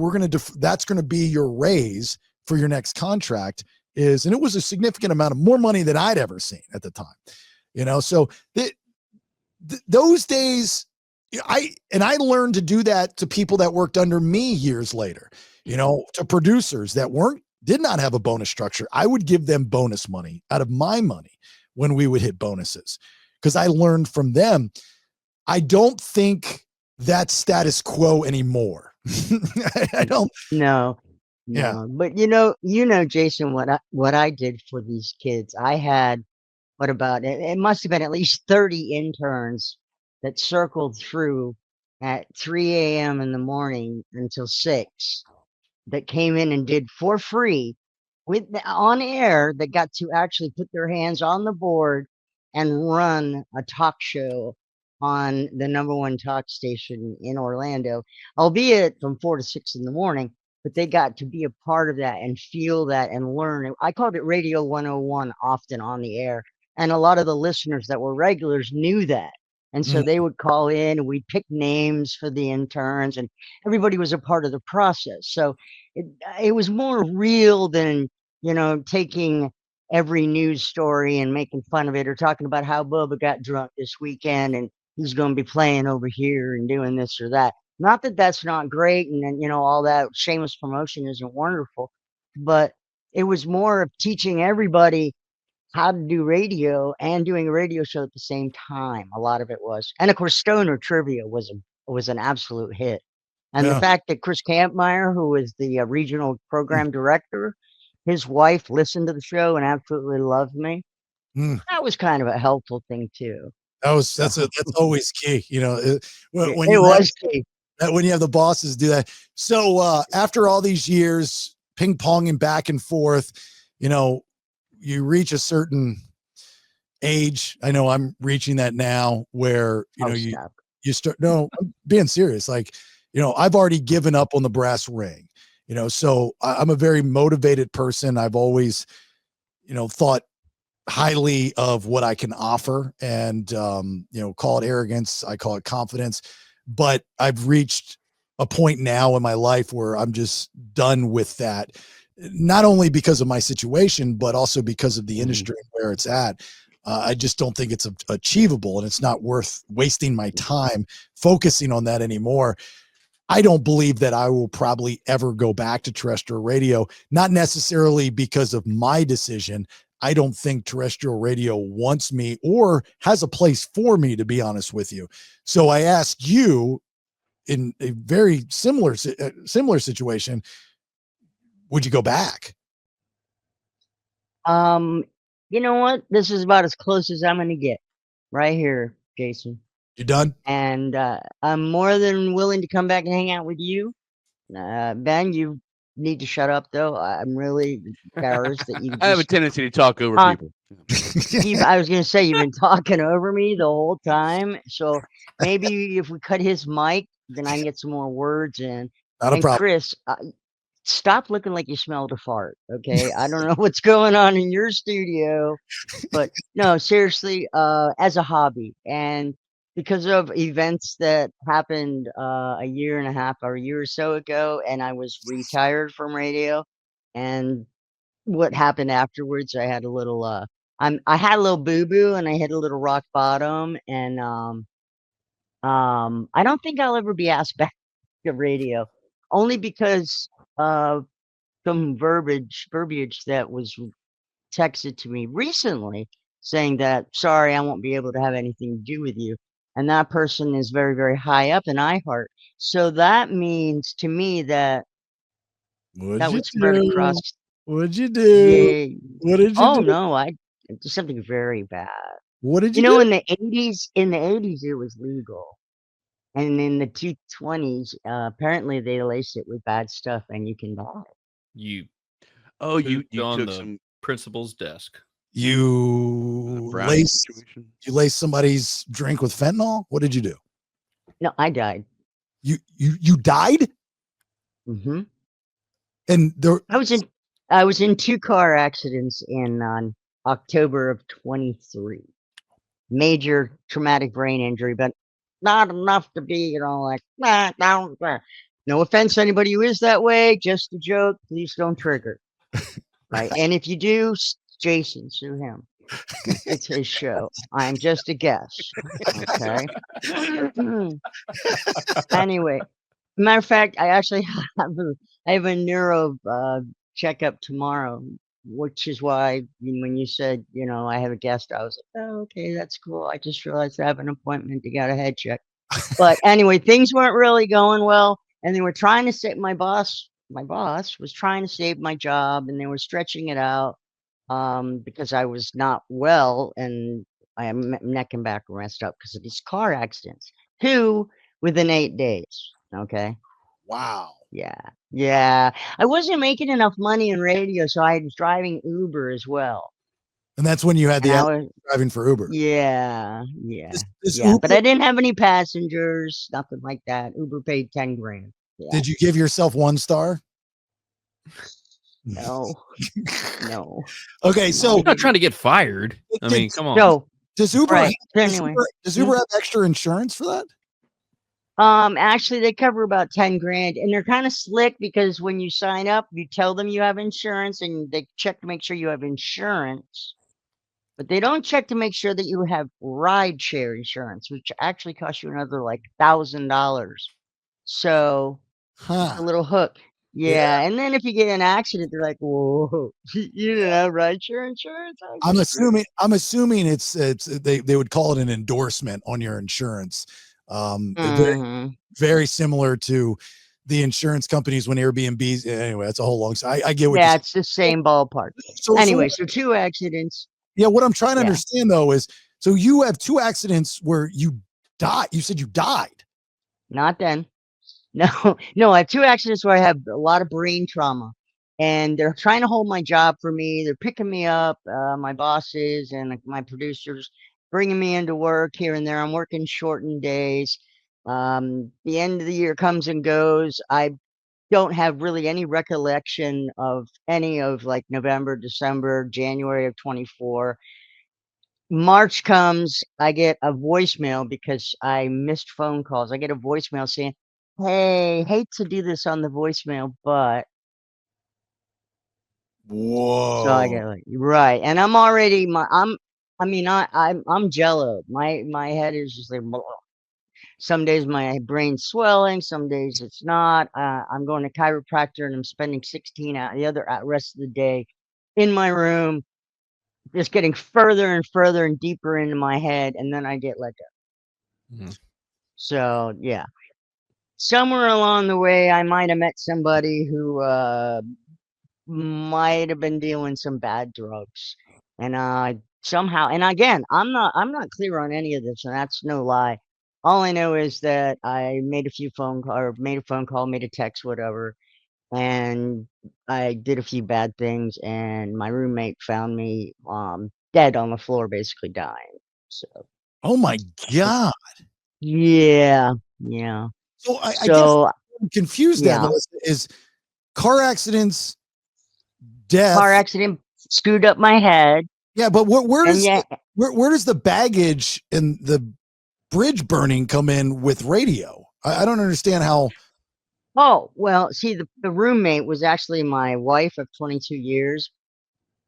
that's going to be your raise for your next contract and it was a significant amount of more money than I'd ever seen at the time, so those days I learned to do that to people that worked under me years later, to producers that did not have a bonus structure. I would give them bonus money out of my money when we would hit bonuses, because I learned from them. I don't think that's status quo anymore. I don't. No. Yeah. But Jason, what I did for these kids, I had, what about it? It must have been at least 30 interns that circled through at 3 a.m. in the morning until 6, that came in and did for free on air, that got to actually put their hands on the board and run a talk show on the #1 talk station in Orlando, albeit from 4 to 6 in the morning. But they got to be a part of that and feel that and learn. I called it Radio 101 often on the air. And a lot of the listeners that were regulars knew that. And so they would call in and we'd pick names for the interns, and everybody was a part of the process. So it was more real than, taking every news story and making fun of it, or talking about how Bubba got drunk this weekend and he's going to be playing over here and doing this or that. Not that that's not great, and all that shameless promotion isn't wonderful, but it was more of teaching everybody how to do radio and doing a radio show at the same time. A lot of it was, and of course, Stoner Trivia was an absolute hit. And the fact that Chris Campmeyer, who was the regional program director, his wife listened to the show and absolutely loved me. That was kind of a helpful thing too. That's always key. When it was key. When you have the bosses do that. So after all these years ping ponging back and forth, you reach a certain age. I know I'm reaching that now, where you start. No, I'm being serious. Like, I've already given up on the brass ring. So I'm a very motivated person. I've always, thought highly of what I can offer, and call it arrogance, I call it confidence. But I've reached a point now in my life where I'm just done with that, not only because of my situation, but also because of the industry and where it's at. I just don't think it's achievable, and it's not worth wasting my time focusing on that anymore. I don't believe that I will probably ever go back to terrestrial radio, not necessarily because of my decision. I don't think terrestrial radio wants me or has a place for me, to be honest with you. So I asked you, in a very similar situation, would you go back? You know what? This is about as close as I'm going to get right here, Jason. You done? And I'm more than willing to come back and hang out with you. Ben, you've need to shut up though. I'm really embarrassed that you I have a just. tendency to talk over people. I was gonna say you've been talking over me the whole time. So maybe if we cut his mic, then I can get some more words in. Not a And problem. Chris, stop looking like you smelled a fart. Okay, I don't know what's going on in your studio, but no, seriously, as a hobby and because of events that happened a year and a half or a year or so ago, and I was retired from radio, and what happened afterwards, I had a little I had a little boo boo and I hit a little rock bottom, and I don't think I'll ever be asked back to radio, only because of some verbiage that was texted to me recently saying that sorry, I won't be able to have anything to do with you. And that person is very, very high up in iHeart. So that means to me that What'd you would spread do? across. What'd you do? Yeah. What did you Oh do? no, I did something very bad. What did You you know, do? in the 80s it was legal. And in the 220s, apparently they laced it with bad stuff and you can die. You Oh, you pooped on took the some principal's desk. You brownie laced situation. you laced somebody's drink with fentanyl? What did you do? No, I died. You died? Hmm. And there I was in 2 car accidents in October of 23. Major traumatic brain injury, but not enough to be, like, no offense to anybody who is that way, just a joke. Please don't trigger. Right. And if you do, Jason, sue him. It's his show. I'm just a guest. Okay. Anyway, matter of fact, I actually I have a neuro checkup tomorrow, which is why when you said, I have a guest, I was like, oh, okay, that's cool. I just realized I have an appointment to get a head check. But anyway, things weren't really going well, and they were trying to save my boss. My boss was trying to save my job, and they were stretching it out because I was not well, and I am neck and back were messed up because of these car accidents. 2 within 8 days. Okay. wow. Yeah. Yeah. I wasn't making enough money in radio, so I was driving Uber as well. And that's when you had And the I accident was, driving for Uber. yeah, This yeah. But Uber, I didn't have any passengers, nothing like that. Uber paid 10 grand. Yeah. did you give yourself 1 star? No. No. Okay, so I'm not trying to get fired. I mean, come on. So, does Uber right. does Anyway. Uber have extra insurance for that? Actually, they cover about 10 grand, and they're kind of slick because when you sign up, you tell them you have insurance, and they check to make sure you have insurance. But they don't check to make sure that you have ride share insurance, which actually costs you another like $1,000. So a little hook. Yeah. And then if you get in an accident, they're like, whoa, you didn't have ride share insurance? I'm assuming it's they would call it an endorsement on your insurance. Very similar to the insurance companies when Airbnb's. Anyway, that's a whole long. I get what. Yeah, it's the same ballpark. So anyway, so 2 accidents. Yeah, what I'm trying to understand though is, so you have 2 accidents where you died. You said you died. Not then. No, I have 2 accidents where I have a lot of brain trauma, and they're trying to hold my job for me. They're picking me up, my bosses and my producers, bringing me into work here and there. I'm working shortened days. The end of the year comes and goes. I don't have really any recollection of any of like November, December, January of 24. March comes, I get a voicemail because I missed phone calls. I get a voicemail saying, hey, hate to do this on the voicemail, but so I get like, right. And I'm already I'm jello. My head is just like blah. Some days my brain's swelling, some days it's not. I'm going to chiropractor and I'm spending 16 out the other rest of the day in my room, just getting further and further and deeper into my head, and then I get let go. So yeah, somewhere along the way, I might have met somebody who might have been dealing some bad drugs, and somehow, and again, I'm not clear on any of this, and that's no lie. All I know is that I made a phone call, made a text, whatever, and I did a few bad things, and my roommate found me dead on the floor, basically dying. So Oh my God. yeah, yeah. So I guess So I'm confused there, yeah, Melissa, is car accidents, death. car accident screwed up my head, Yeah, but where and does yeah. where does the baggage and the bridge burning come in with radio? I don't understand how. Oh, well, see, the roommate was actually my wife of 22 years,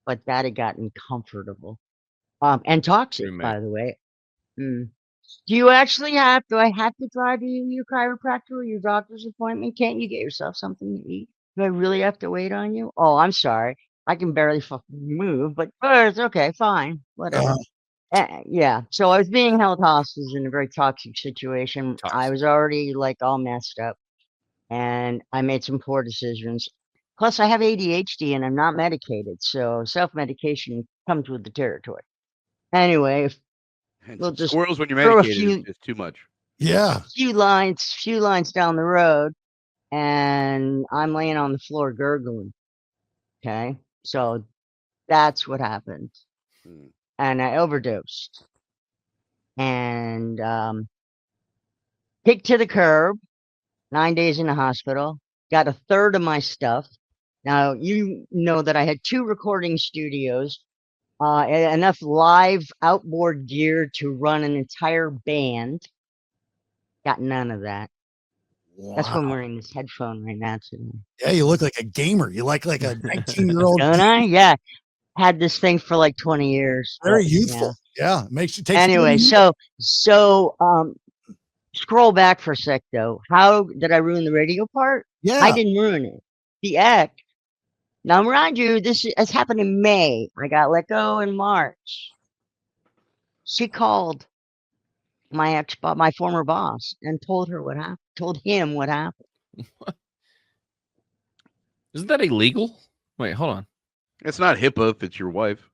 but that had gotten comfortable. And toxic, Roommate. by the way. Mm. Do I have to drive you to your chiropractor or your doctor's appointment? Can't you get yourself something to eat? Do I really have to wait on you? Oh, I'm sorry. I can barely fucking move, but it's okay, fine, whatever. Yeah, so I was being held hostage in a very toxic situation. I was already like all messed up, and I made some poor decisions. Plus, I have ADHD and I'm not medicated, so self-medication comes with the territory. Anyway, And we'll just squirrels when you're throw a medicated is too much. Yeah. few lines down the road, and I'm laying on the floor gurgling. Okay, so that's what happened, Hmm. and I overdosed, and kicked to the curb. 9 days in the hospital. Got a third of my stuff. Now you know that I had 2 recording studios, enough live outboard gear to run an entire band. Got none of that. That's why I'm Wow. wearing this headphone right now today. Yeah, you look like a gamer. You like a 19-year-old. Don't I? Yeah. Had this thing for like 20 years. Very but, youthful. Yeah, makes you take. Anyway, so scroll back for a sec though. How did I ruin the radio part? Yeah. I didn't ruin it. The act. Now, mind you, this has happened in May. I got let go in March. She called my my former boss, and told her what happened. Told him what happened. Isn't that illegal? Wait, hold on. It's not HIPAA if it's your wife.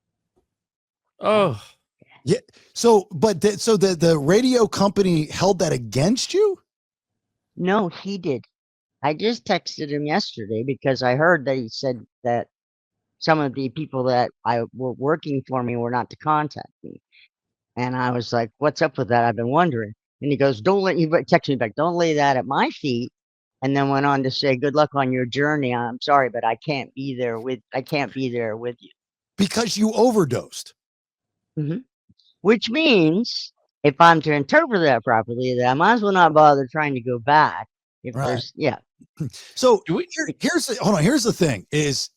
Oh, Yeah. So, but the radio company held that against you? No, he did. I just texted him yesterday because I heard that he said that some of the people that were working for me were not to contact me. And I was like, what's up with that? I've been wondering. And he goes, text me back, don't lay that at my feet. And then went on to say, good luck on your journey. I'm sorry, but I can't be there with you. Because you overdosed. Which means if I'm to interpret that properly, that I might as well not bother trying to go back. If Right. there's, yeah. So here's the thing is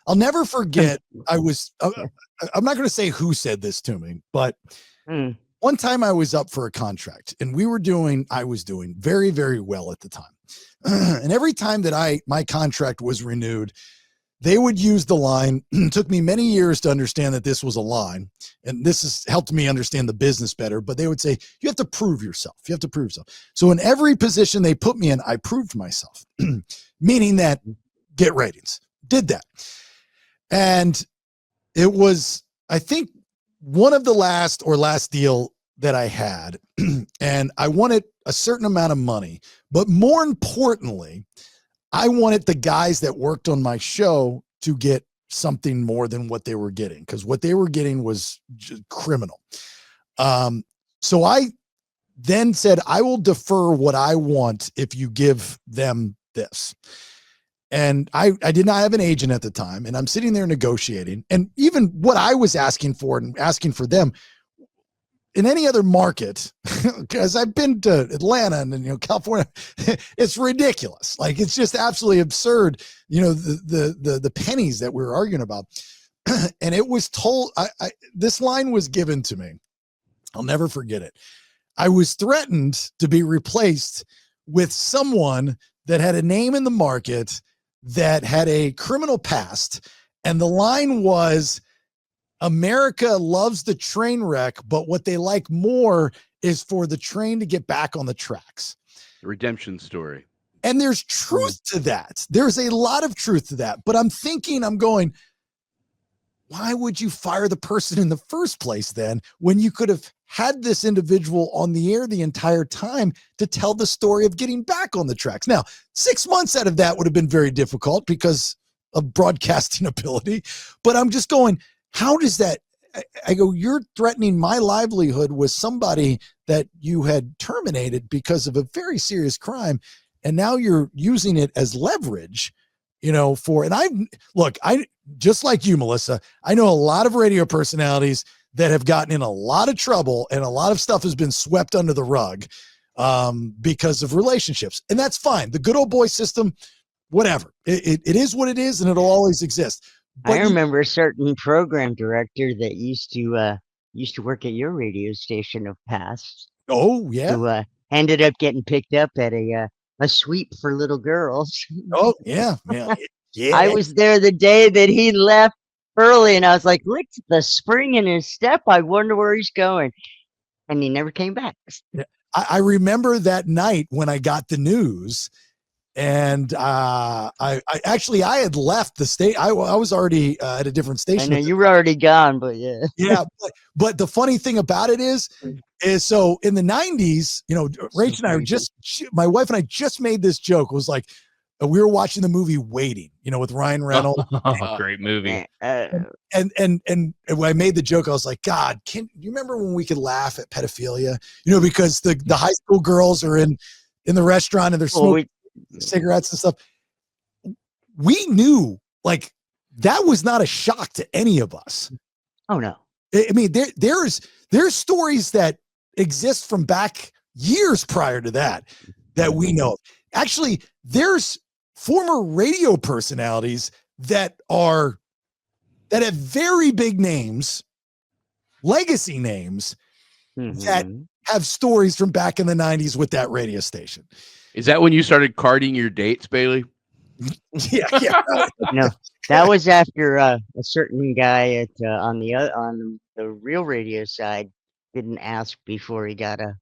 I'll never forget. I'm not going to say who said this to me, but one time I was up for a contract and I was doing very, very well at the time. And every time that my contract was renewed, they would use the line. It took me many years to understand that this was a line, and this has helped me understand the business better. But they would say, you have to prove yourself. You have to prove yourself. So in every position they put me in, I proved myself, meaning that get ratings. Did that. And it was, I think, one of the last deal that I had, and I wanted a certain amount of money, but more importantly, I wanted the guys that worked on my show to get something more than what they were getting, because what they were getting was criminal. So I then said, I will defer what I want if you give them this. And I did not have an agent at the time, and I'm sitting there negotiating, and even what I was asking for and asking for them in any other market, because I've been to Atlanta and California, it's ridiculous. Like, it's just absolutely absurd. The pennies that we were arguing about, and it was told. This line was given to me. I'll never forget it. I was threatened to be replaced with someone that had a name in the market that had a criminal past, and the line was, America loves the train wreck, but what they like more is for the train to get back on the tracks. The redemption story. And there's truth to that. There's a lot of truth to that. But I'm going, why would you fire the person in the first place then when you could have had this individual on the air the entire time to tell the story of getting back on the tracks. Now, 6 months out of that would have been very difficult because of broadcasting ability. But I'm just going, how does that? I go, you're threatening my livelihood with somebody that you had terminated because of a very serious crime. And now you're using it as leverage, and I just like you, Melissa, I know a lot of radio personalities that have gotten in a lot of trouble and a lot of stuff has been swept under the rug because of relationships. And that's fine. The good old boy system, whatever. It is what it is, and it'll always exist. But I remember a certain program director that used to work at your radio station of past. Oh, yeah. Who ended up getting picked up at a sweep for little girls. Oh, yeah. Yeah. I was there the day that he left early, and I was like, look at the spring in his step. I wonder where he's going. And he never came back. I remember that night when I got the news, and I had left the state. I was already at a different station. I know you were already gone, but yeah. Yeah. But the funny thing about it is so in the 90s, Rach and I my wife and I just made this joke. It was like, we were watching the movie Waiting, with Ryan Reynolds. Great movie. And when I made the joke, I was like, God, do you remember when we could laugh at pedophilia? Because the high school girls are in the restaurant and they're smoking cigarettes and stuff. We knew that was not a shock to any of us. Oh no. I mean, there's stories that exist from back years prior to that we know of. Actually, there's former radio personalities that have very big names, legacy names, that have stories from back in the 90s with that radio station. Is that when you started carding your dates, Bailey? Yeah. No, that was after a certain guy on the real radio side didn't ask before he got a.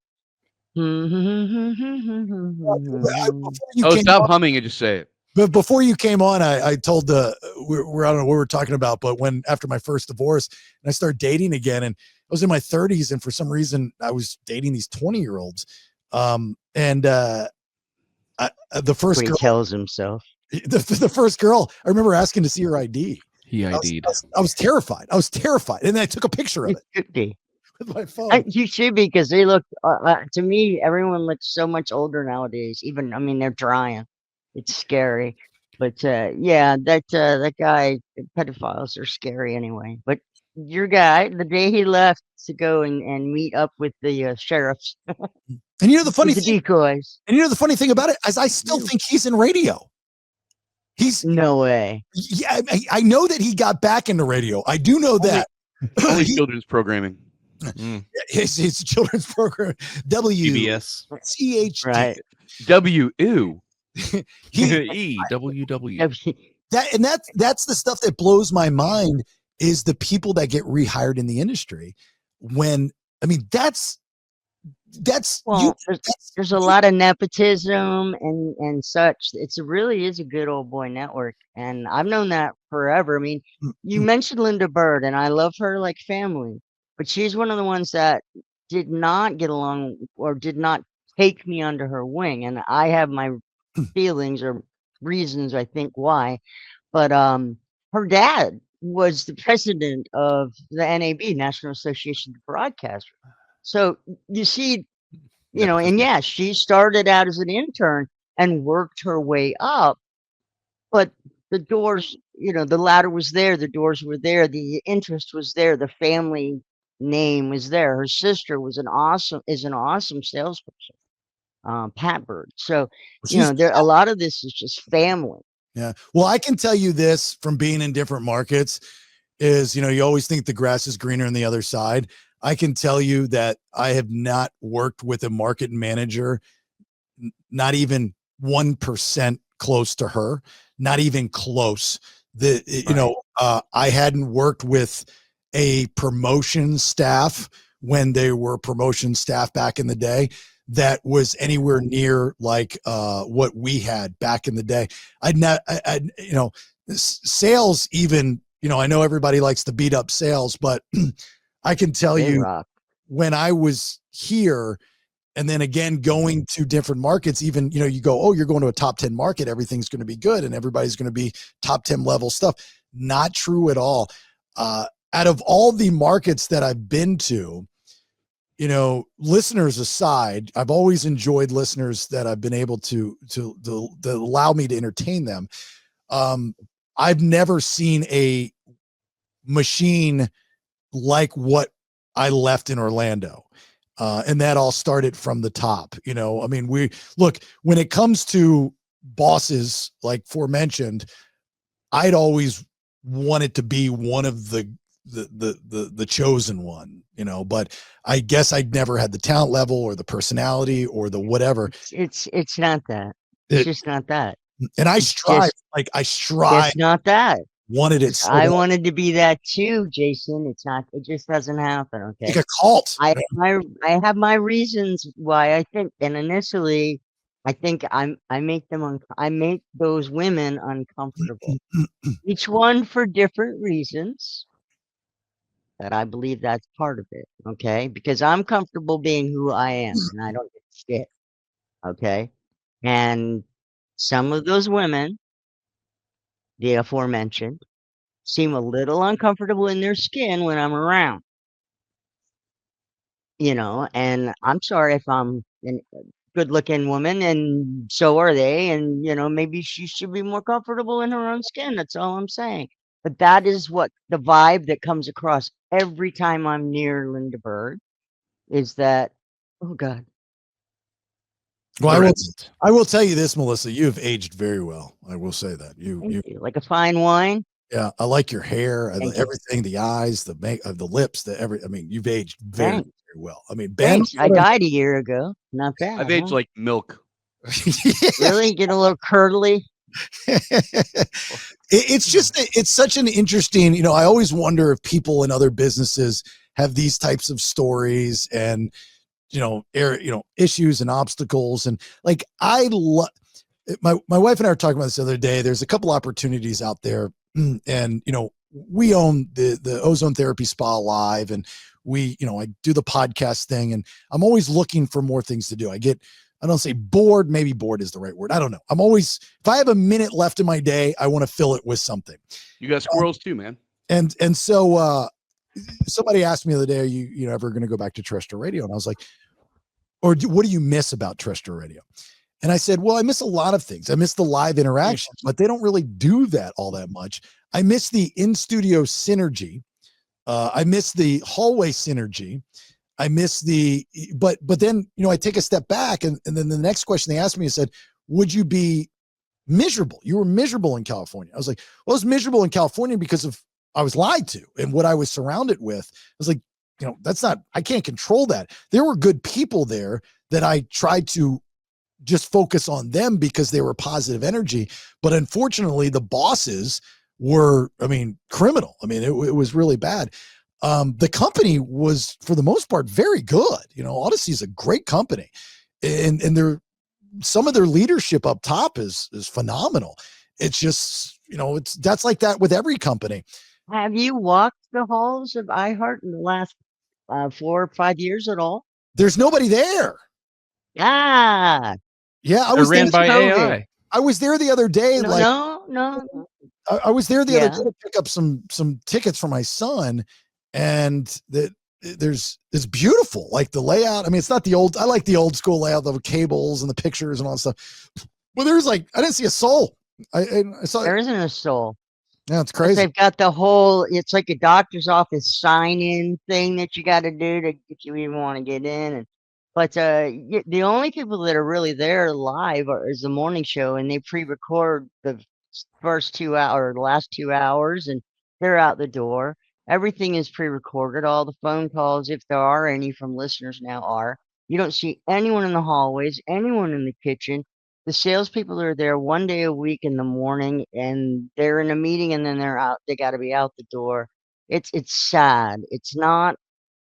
Stop humming and just say it. But before you came on, I told I don't know what we're talking about, but after my first divorce and I started dating again, and I was in my 30s, and for some reason I was dating these 20-year-olds. The first girl, he tells himself. The first girl, I remember asking to see her ID. He ID'd. I was terrified. And then I took a picture of it. Should be. With my phone. You should be, because they look, to me, everyone looks so much older nowadays. Even, they're trying. It's scary. But that guy, pedophiles are scary anyway. But your guy, the day he left to go and meet up with the sheriffs. And the funny the thing, decoys. And the funny thing about it is I still think he's in radio. He's no way. Yeah, I know that he got back into radio. I do know that. Only children's programming. His children's program. PBS. CHD. Right. W-U. EWW. That's the stuff that blows my mind, is the people that get rehired in the industry. There's a lot of nepotism and such. Really is a good old boy network, and I've known that forever. You mentioned Linda Bird, and I love her like family, but she's one of the ones that did not get along or did not take me under her wing, and I have my feelings or reasons I think why. But her dad was the president of the NAB, National Association of Broadcasters. So you see, and she started out as an intern and worked her way up, but the doors, the ladder was there, the doors were there, the interest was there, the family name was there. Her sister is an awesome salesperson, Pat Bird. So, a lot of this is just family. Yeah. Well, I can tell you this from being in different markets is, you always think the grass is greener on the other side. I can tell you that I have not worked with a market manager, not even 1% close to her, not even close. I hadn't worked with a promotion staff when they were promotion staff back in the day that was anywhere near like what we had back in the day. Sales even, I know everybody likes to beat up sales, but I can tell you, when I was here, and then again going to different markets, even, you know, you go, oh, you're going to a top 10 market, everything's going to be good and everybody's going to be top 10 level stuff. Not true at all. Out of all the markets that I've been to, you know, listeners aside, I've always enjoyed listeners that I've been able to allow me to entertain them. I've never seen a machine like what I left in Orlando. And that all started from the top. You know, I mean, when it comes to bosses, like forementioned, I'd always wanted to be one of the chosen one, you know, but I guess I'd never had the talent level or the personality or the whatever. It's not that. It's just not that. And I strive, It's not that. Wanted it so I bad. wanted to be that too, Jason. It's not. It just doesn't happen. Okay. Like a cult. I have my reasons why I think, and initially, I think I make those women uncomfortable. Each one for different reasons. That I believe that's part of it. Okay, because I'm comfortable being who I am, and I don't get shit. Okay, and some of those women, the aforementioned, seem a little uncomfortable in their skin when I'm around. You know, and I'm sorry if I'm a good looking woman and so are they, and you know, maybe she should be more comfortable in her own skin. That's all I'm saying. But that is what the vibe that comes across every time I'm near Linda Bird is that, oh God. Well, I will tell you this, Melissa, you have aged very well. I will say that you like a fine wine. Yeah, I like your hair, everything, the eyes, the lips, I mean, you've aged very, very well. I mean, Ben, I died a year ago. Not bad. I've aged like milk. Really? Get a little curdly? It's such an interesting, you know, I always wonder if people in other businesses have these types of stories and, you know, issues and obstacles. And like, my wife and I were talking about this the other day. There's a couple opportunities out there. And, you know, we own the Ozone Therapy Spa Live, and I do the podcast thing, and I'm always looking for more things to do. I don't say bored, maybe bored is the right word. I don't know. If I have a minute left in my day, I want to fill it with something. You got squirrels too, man. And so, somebody asked me the other day, are you ever going to go back to terrestrial radio? And I was like, what do you miss about terrestrial radio? And I said, well, I miss a lot of things. I miss the live interaction, but they don't really do that all that much. I miss the in-studio synergy. I miss the hallway synergy. I miss but then, you know, I take a step back and then the next question they asked me, I said, would you be miserable? You were miserable in California. I was like, well, I was miserable in California because I was lied to and what I was surrounded with. I was like, you know, I can't control that. There were good people there that I tried to just focus on them because they were positive energy. But unfortunately, the bosses were, criminal. I mean, it was really bad. The company was, for the most part, very good. You know, Odyssey is a great company, and some of their leadership up top is phenomenal. It's just, you know, that's like that with every company. Have you walked the halls of iHeart in the last 4 or 5 years at all? There's nobody there. Yeah, I was ran by COVID. AI. I was there the other day. No. I was there the other day to pick up some tickets for my son, and it's beautiful. Like the layout. I mean, it's not I like the old school layout, the cables and the pictures and all that stuff. Well, I didn't see a soul. I saw there isn't a soul. Yeah, it's crazy. They've got it's like a doctor's office sign-in thing that you got to do to get you even want to get in. But the only people that are really there live is the morning show, and they pre-record the first 2 hours, the last 2 hours, and they're out the door. Everything is pre-recorded. All the phone calls, if there are any from listeners now, are. You don't see anyone in the hallways, anyone in the kitchen. The salespeople are there 1 day a week in the morning, and they're in a meeting, and then they're out. They got to be out the door. It's sad. It's not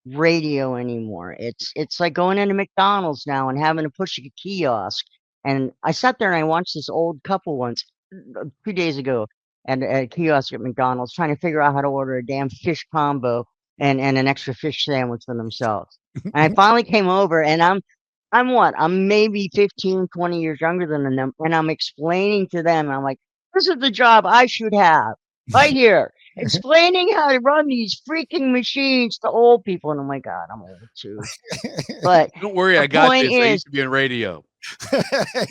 radio anymore. It's like going into McDonald's now and having to push a kiosk. And I sat there and I watched this old couple once 2 days ago at a kiosk at McDonald's trying to figure out how to order a damn fish combo and an extra fish sandwich for themselves. And I finally came over, and I'm what? I'm maybe 15, 20 years younger than them, and I'm explaining to them. I'm like, this is the job I should have right here, explaining how to run these freaking machines to old people. And I'm like, God, I'm old too. But Don't worry, the I got point this. I is, used to be in radio.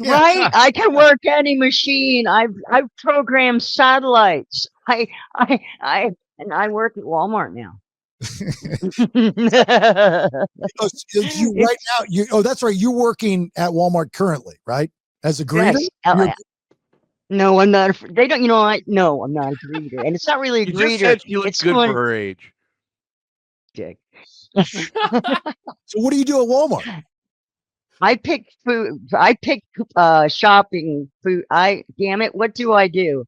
right? I can work any machine. I've programmed satellites. And I work at Walmart now. Oh, so you right now, that's right. You're working at Walmart currently, right? As a greeter? Yes. No, I'm not. They don't. You know what? No, I'm not a greeter, and it's not really a You greeter. just said she looks It's good someone. for her age. Dick. So what do you do at Walmart? I pick food. I pick shopping food. Damn it. What do I do?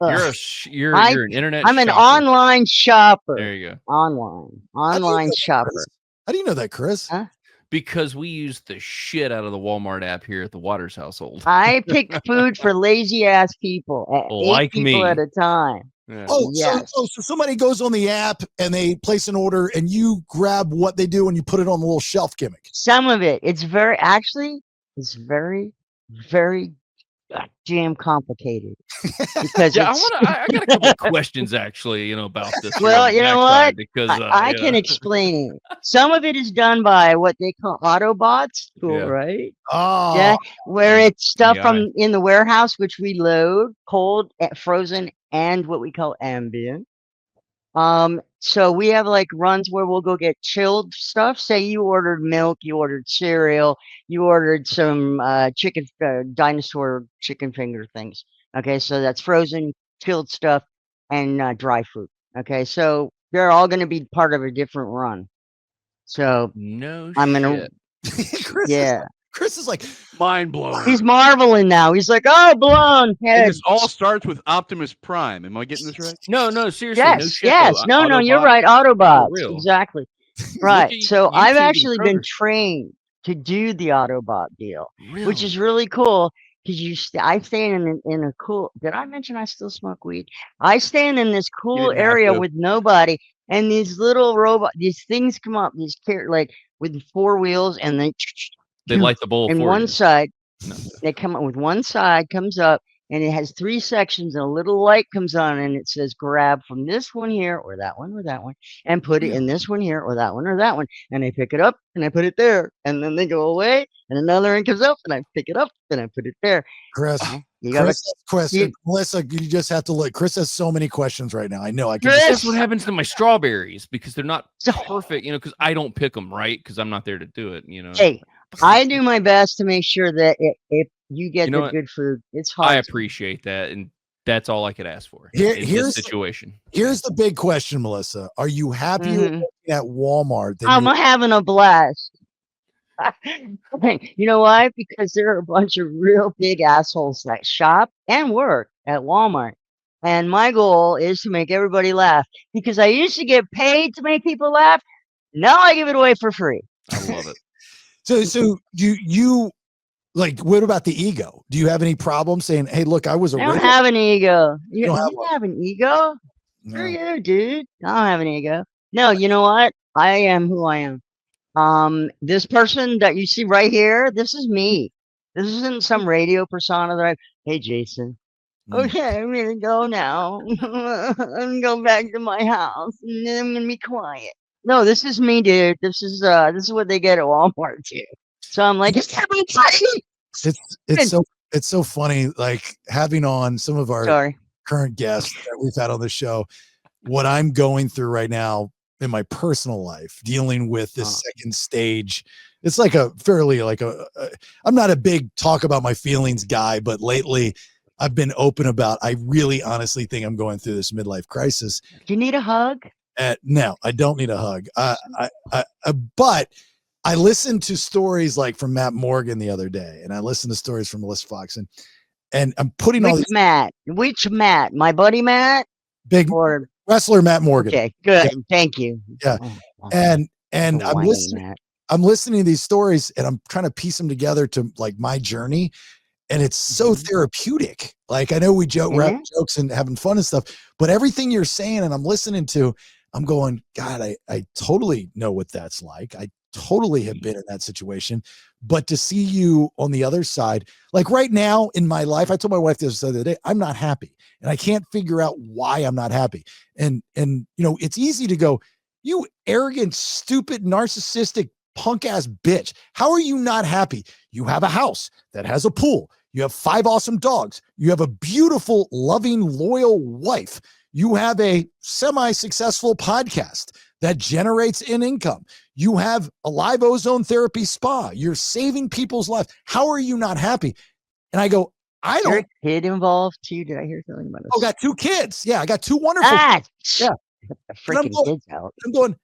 Ugh. You're an internet. I'm an shopper. online shopper. There you go. Online shopper. How do you know that, Chris? Huh? Because we use the shit out of the Walmart app here at the Waters household. I pick food for lazy ass people. Like 8 people me. at a time. Yeah. Oh, Yes. so somebody goes on the app and they place an order and you grab what they do and you put it on the little shelf gimmick. Some of it. It's very, very damn complicated. Because Yeah, I got a couple of questions actually, about this. here Well, on the you know backside what? Because I can explain it. Some of it is done by what they call Autobots. Cool, Yeah. right? Oh, Yeah, where it's stuff Yeah. from in the warehouse, which we load, cold, frozen, and what we call ambient. So we have like runs where we'll go get chilled stuff. Say you ordered milk, you ordered cereal, you ordered some chicken, dinosaur chicken finger things. Okay, so that's frozen, chilled stuff, and dry food. Okay, so they're all going to be part of a different run. So No I'm gonna, shit. yeah. Chris is like, Mind blown. He's marveling now. He's like, oh, blown And head. this all starts with Optimus Prime. Am I getting this right? No, seriously. No Yes, shit, yes. though. No, you're Autobot, right. for Autobots. real. Exactly. Look Right. at So YouTube I've and actually been Kroger. trained to do the Autobot deal, Really? which is really cool because I stand in a cool. Did I mention I still smoke weed? I stand in this cool didn't have area to. with nobody, and these little these things come up, like with 4 wheels, and They light the bowl and for one you. side. No. They come up with one side comes up, and it has 3 sections, and a little light comes on, and it says grab from this one here or that one, and put it in this one here or that one, and I pick it up and I put it there, and then they go away, and another one comes up and I pick it up and I put it there. Chris, You gotta, Chris has question. you- Melissa, you just have to look. Chris has so many questions right now. I know. I can. Chris! That's what happens to my strawberries because they're not So- perfect, because I don't pick them right because I'm not there to do it. Hey, I do my best to make sure that if you get You know the what? good food, it's hard. I appreciate that, and that's all I could ask for in Here's this situation. Here's the big question, Melissa. Are you happier Mhm. working at Walmart than I'm you- having a blast. You know why? Because there are a bunch of real big assholes that shop and work at Walmart. And my goal is to make everybody laugh because I used to get paid to make people laugh. Now I give it away for free. I love it. So you like, what about the ego? Do you have any problem saying, hey, look, I was a I don't regular- have an ego. You don't have you one. have an ego? No. Sure you, dude. I don't have an ego. No, you know what? I am who I am. This person that you see right here, this is me. This isn't some radio persona that hey, Jason. Mm. Okay, I'm gonna go now. I'm gonna go back to my house and then I'm gonna be quiet. No, this is me, dude. This is what they get at Walmart too. So I'm like, it's everybody. It's so funny, like having on some of our Sorry. current guests that we've had on the show, what I'm going through right now in my personal life, dealing with this second stage. It's like a fairly I'm not a big talk about my feelings guy, but lately I've been open about, I really honestly think I'm going through this midlife crisis. Do you need a hug? No, I don't need a hug. But I listened to stories like from Matt Morgan the other day, and I listened to stories from Melissa Foxx, and I'm putting all Which these Matt? Which Matt? My buddy Matt? big Or wrestler Matt Morgan. okay, good. Thank you. Yeah. Oh, And the I'm whiny listening. Matt. I'm listening to these stories and I'm trying to piece them together to like my journey. And it's so therapeutic. Like I know we wrap jokes and having fun and stuff, but everything you're saying and I'm listening to, I'm going, God, I totally know what that's like. I totally have been in that situation. But to see you on the other side, like right now in my life, I told my wife this the other day, I'm not happy and I can't figure out why I'm not happy. And it's easy to go, you arrogant, stupid, narcissistic, punk ass bitch. How are you not happy? You have a house that has a pool. You have 5 awesome dogs. You have a beautiful, loving, loyal wife. You have a semi-successful podcast that generates an income. You have a live ozone therapy spa. You're saving people's lives. How are you not happy? And I go, I don't. Your kid involved too? Did I hear something about this? Oh, got 2 kids. Yeah, I got 2 wonderful. Yeah. Get the freaking kids out. I'm going,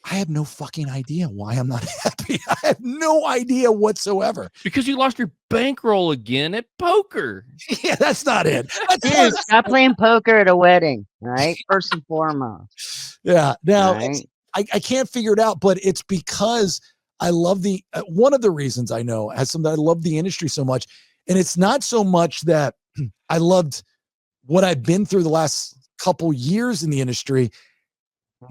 I have no fucking idea why I'm not happy. I have no idea whatsoever. Because you lost your bankroll again at poker. Yeah, that's not it. Dude, stop playing poker at a wedding, right? First and foremost. Yeah. Now, right? I can't figure it out, but it's because I love one of the reasons I know has some that I love the industry so much. And it's not so much that I loved what I've been through the last couple years in the industry.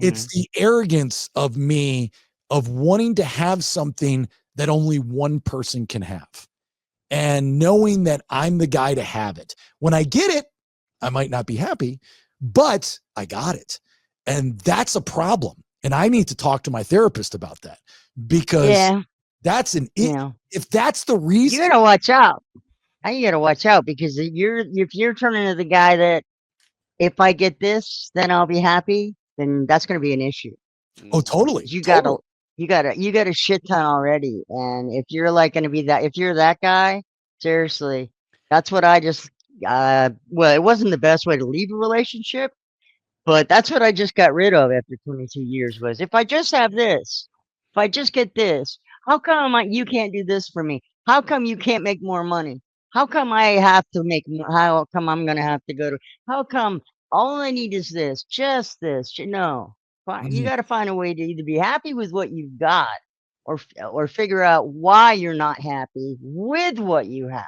It's the arrogance of me of wanting to have something that only one person can have and knowing that I'm the guy to have it. When I get it, I might not be happy, but I got it. And that's a problem. And I need to talk to my therapist about that because that's if that's the reason. You gotta watch out. You gotta watch out because if you're turning to the guy that if I get this, then I'll be happy, then that's going to be an issue. Oh, totally. You got a shit ton already. And if you're like going to be that, if you're that guy, seriously, that's what I just, well, it wasn't the best way to leave a relationship, but that's what I just got rid of after 22 years was if I just have this, if I just get this, how come you can't do this for me? How come you can't make more money? How come I have to how come I'm going to have to go to, how come all I need is this, just this? No, you got to find a way to either be happy with what you've got or figure out why you're not happy with what you have.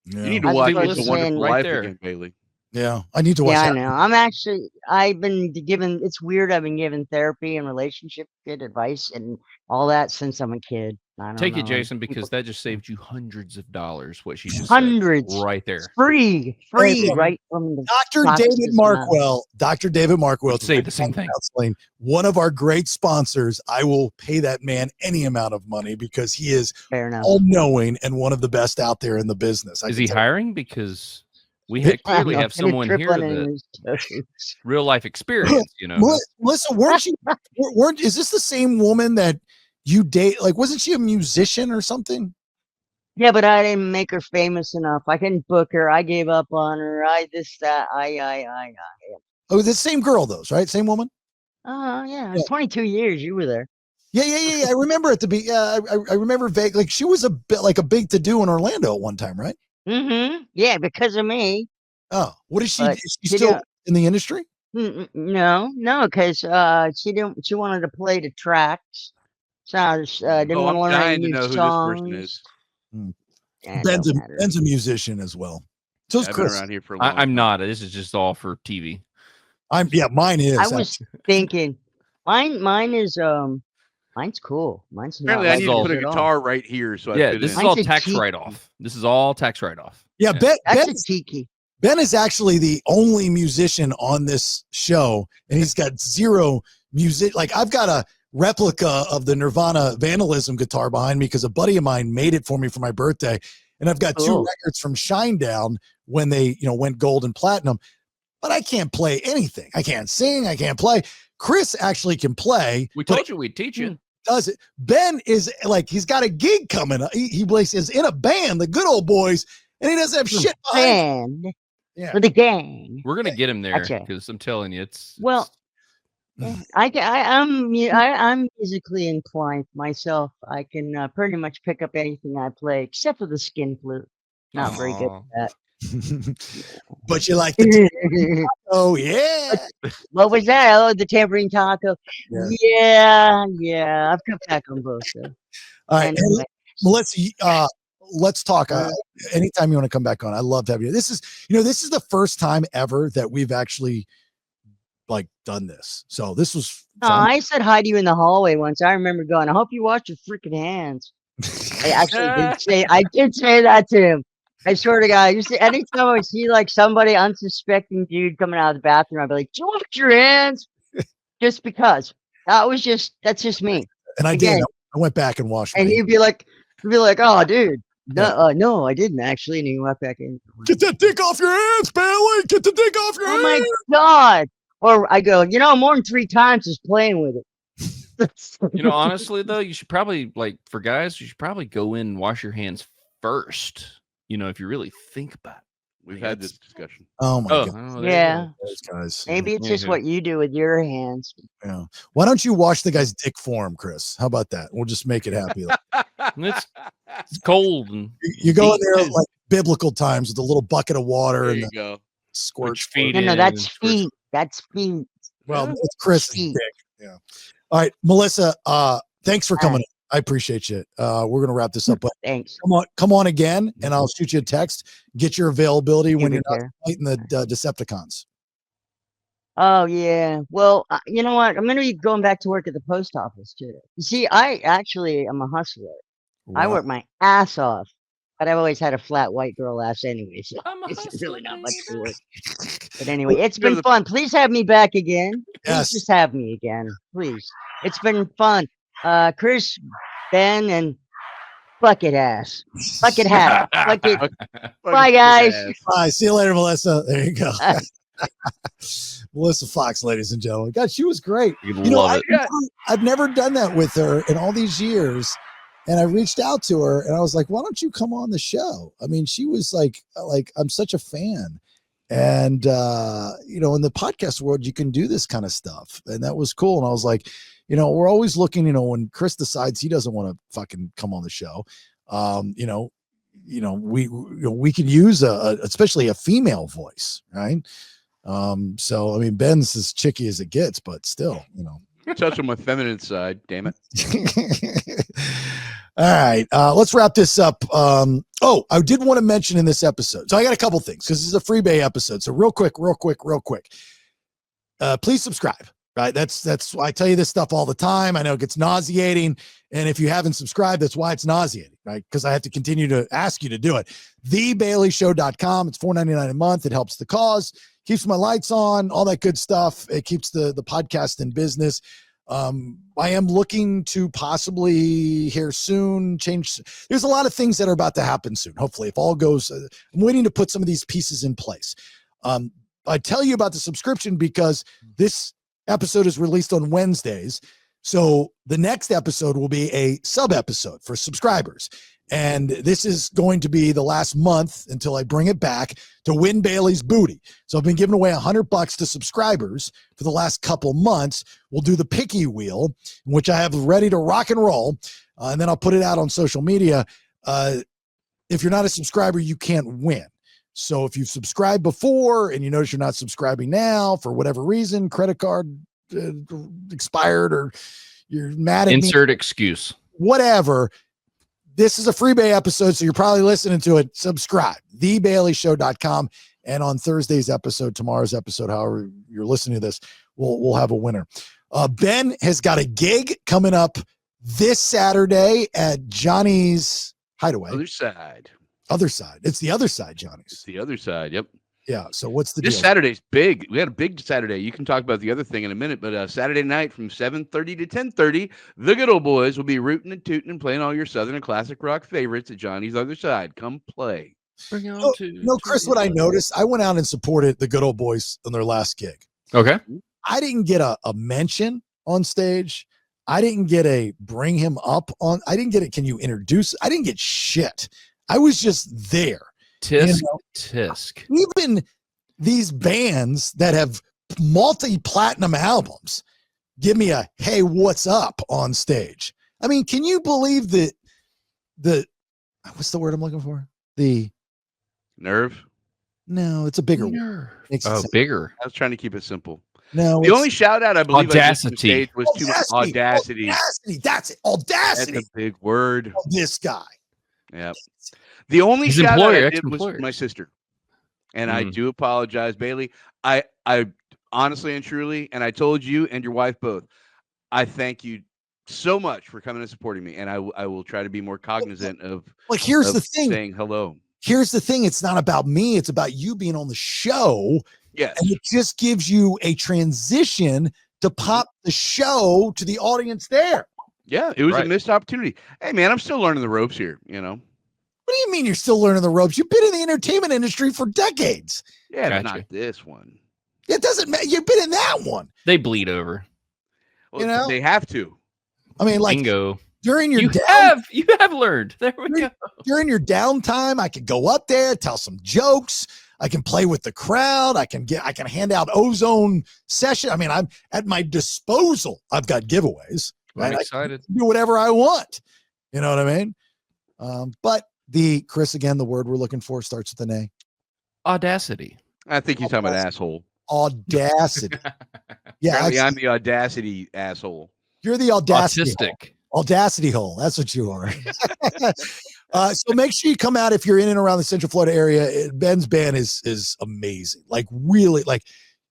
Yeah. You need to watch That's It's a what Wonderful right Life there. again, Bailey. Yeah, I need to watch Yeah, that. I know. I've been given, it's weird. I've been given therapy and relationship good advice and all that since I'm a kid. I don't Take know. it, Jason, because that just saved you hundreds of dollars. What she just Hundreds. said right there. Free, Hey, right from the Dr. box's David mouth. Markwell. Dr. David Markwell Say the same thing. Counseling, one of our great sponsors. I will pay that man any amount of money because he is Fair enough. all-knowing and one of the best out there in the business. Is he hiring? Because we clearly have someone here that real life experience, Melissa, is this the same woman that you date? Like, wasn't she a musician or something? Yeah, but I didn't make her famous enough. I couldn't book her. I gave up on her. Oh, the same girl, those, right? Same woman? Yeah. 22 years you were there. Yeah. I remember it to be, I remember vague. Like she was a bit like a big to-do in Orlando at one time, right? Mm-hmm. Yeah, because of me. Oh, what is she? But Is she still in the industry? No, because she wanted to play the tracks. So I didn't want to learn dying any to know new who songs. this person is. Yeah, it Ben's don't matter. a musician as well. So is I've been Chris. around here for a long time. I'm not. This is just all for TV. Mine is. I was thinking, mine is mine's cool. Mine's not. Apparently, I like need to yours put a at all. guitar right here. So Yeah, I fit this in. is all Mine's a tax cheap- write-off. This is all tax write-off. Yeah, Yeah. That's a tiki. Ben is actually the only musician on this show, and he's got zero music. Like I've got a replica of the Nirvana Vandalism guitar behind me because a buddy of mine made it for me for my birthday, and I've got 2 records from Shinedown when they went gold and platinum. But I can't play anything. I can't sing. I can't play. Chris actually can play. We told you we'd teach you. Does it? Ben is like he's got a gig coming up. He is in a band, the Good Old Boys, and he doesn't have shit behind. Band Yeah. for the gang. We're gonna get him there Gotcha. because I'm telling you, it's Well, I'm musically inclined myself. I can pretty much pick up anything I play, except for the skin flute. Not very good at But you like that. oh yeah. What was that? Oh, the tambourine taco. Yeah. I've come back on both. So. All right, Anyway. Melissa, let's talk. Anytime you want to come back on, I love to have you. This is the first time ever that we've actually like done this. So this was No, fun. I said hi to you in the hallway once. I remember going, I hope you wash your freaking hands. I actually did say that to him. I swear to God, anytime I see like somebody unsuspecting dude coming out of the bathroom, I'd be like, "Do you wash your hands?" Just because. That's just me. And I Again, did. I went back and washed and my he'd be like, "Oh, dude, no, I didn't actually." And he went back in. Get that dick off your hands, Bailey. Get the dick off your Oh my hands. God. Or I go, more than 3 times is playing with it. Honestly though, you should probably for guys, you should probably go in and wash your hands first. If you really think about it. We've had this discussion. Oh my God. There you Yeah. Those guys. Maybe it's just what you do with your hands. Yeah. Why don't you wash the guy's dick for him, Chris? How about that? We'll just make it happy. It's cold and You go in there like biblical times with a little bucket of water There and you go. squirt. feet No, in that's and squirt- feet. That's feet. Well, it's Chris' Feet. dick. Yeah. All right, Melissa. Thanks for coming in. I appreciate you. We're gonna wrap this up, but Thanks. come on again, and I'll shoot you a text. Get your availability when be you're not there. fighting the Decepticons. Oh yeah. Well, you know what? I'm gonna be going back to work at the post office too. You see, I actually am a hustler. I Wow. work my ass off, but I've always had a flat white girl ass anyway, so I'm a it's hustler, really not much to baby. work. But anyway, it's Go to been the- fun. Please have me back again. Please Yes. just have me again, please. It's been fun. Chris, Ben, and Bucket Ass, Bucket Hat, Bucket. Bye, guys. Bye. See you later, Melissa. There you go. Melissa Foxx, ladies and gentlemen. God, she was great. You love it. I've never done that with her in all these years. And I reached out to her and I was like, why don't you come on the show? I mean, she was like, I'm such a fan. And, in the podcast world, you can do this kind of stuff. And that was cool. And I was like, we're always looking, when Chris decides he doesn't want to fucking come on the show, we can use especially a female voice. Right. So, I mean, Ben's as chicky as it gets, but still, Touch on my feminine side, damn it. All right, let's wrap this up. I did want to mention in this episode. So I got a couple things because this is a Freebay episode. So real quick. Please subscribe. Right, that's why I tell you this stuff all the time. I know it gets nauseating, and if you haven't subscribed, that's why it's nauseating. Right, because I have to continue to ask you to do it. TheBaileyShow.com. It's $4.99 a month. It helps the cause, keeps my lights on, all that good stuff. It keeps the podcast in business. I am looking to possibly here soon change. There's a lot of things that are about to happen soon. Hopefully, if all goes, I'm waiting to put some of these pieces in place. I tell you about the subscription because this episode is released on Wednesdays. So the next episode will be a sub episode for subscribers. And this is going to be the last month until I bring it back to win Bailey's booty. So I've been giving away $100 to subscribers for the last couple months. We'll do the picky wheel, which I have ready to rock and roll. And then I'll put it out on social media. If you're not a subscriber, you can't win. So if you've subscribed before and you notice you're not subscribing now for whatever reason, credit card expired or you're mad at me, Insert excuse. whatever. This is a Freebay episode, so you're probably listening to it. Subscribe, TheBaileyShow.com. And on Thursday's episode, tomorrow's episode, however you're listening to this, we'll have a winner. Ben has got a gig coming up this Saturday at Johnny's Hideaway. Other side. It's the other side, Johnny's. It's the other side. Yep. Yeah. So what's the This deal? Saturday's big. We had a big Saturday. You can talk about the other thing in a minute, but Saturday night from 7:30 to 10:30, the Good Old Boys will be rooting and tooting and playing all your Southern and classic rock favorites at Johnny's Other Side. Come play. Chris, what I noticed, I went out and supported the Good Old Boys on their last gig. Okay. I didn't get a mention on stage. I didn't get a bring him up on. I didn't get it. Can you introduce? I didn't get shit. I was just there. Tisk. Even these bands that have multi-platinum albums give me a, hey, what's up on stage. I mean, can you believe that what's the word I'm looking for? The nerve? No, it's a bigger word. Bigger. I was trying to keep it simple. No, the only shout out I believe Audacity. was too much audacity. That's it. Audacity. That's a big word. This guy. Yeah. The only His shout employer, out I did was my sister. And I do apologize, Bailey. I honestly and truly, and I told you and your wife both, I thank you so much for coming and supporting me, and I will try to be more cognizant of Like, here's of the thing. saying hello. Here's the thing. It's not about me. It's about you being on the show. Yes. And it just gives you a transition to pop the show to the audience there. Yeah, it was a Right. missed opportunity. Hey, man, I'm still learning the ropes here, you know? What do you mean you're still learning the ropes? You've been in the entertainment industry for decades. Yeah, but Gotcha. not this one. It doesn't matter. You've been in that one. They bleed over. Well, You know? they have to. I mean, like, Bingo. during your You have learned. There we go. during your downtime, I could go up there, tell some jokes. I can play with the crowd. I can hand out ozone session. I mean, I'm at my disposal. I've got giveaways. I'm Right? excited. I can do whatever I want. You know what I mean? But Chris, again, the word we're looking for starts with an A. Audacity. I think he's talking about asshole. Audacity. Yeah, Apparently, I'm actually, the audacity asshole. you're the audacity hole. Autistic. Audacity hole. That's what you are. So make sure you come out if you're in and around the Central Florida area. Ben's band is amazing. Like, really, like,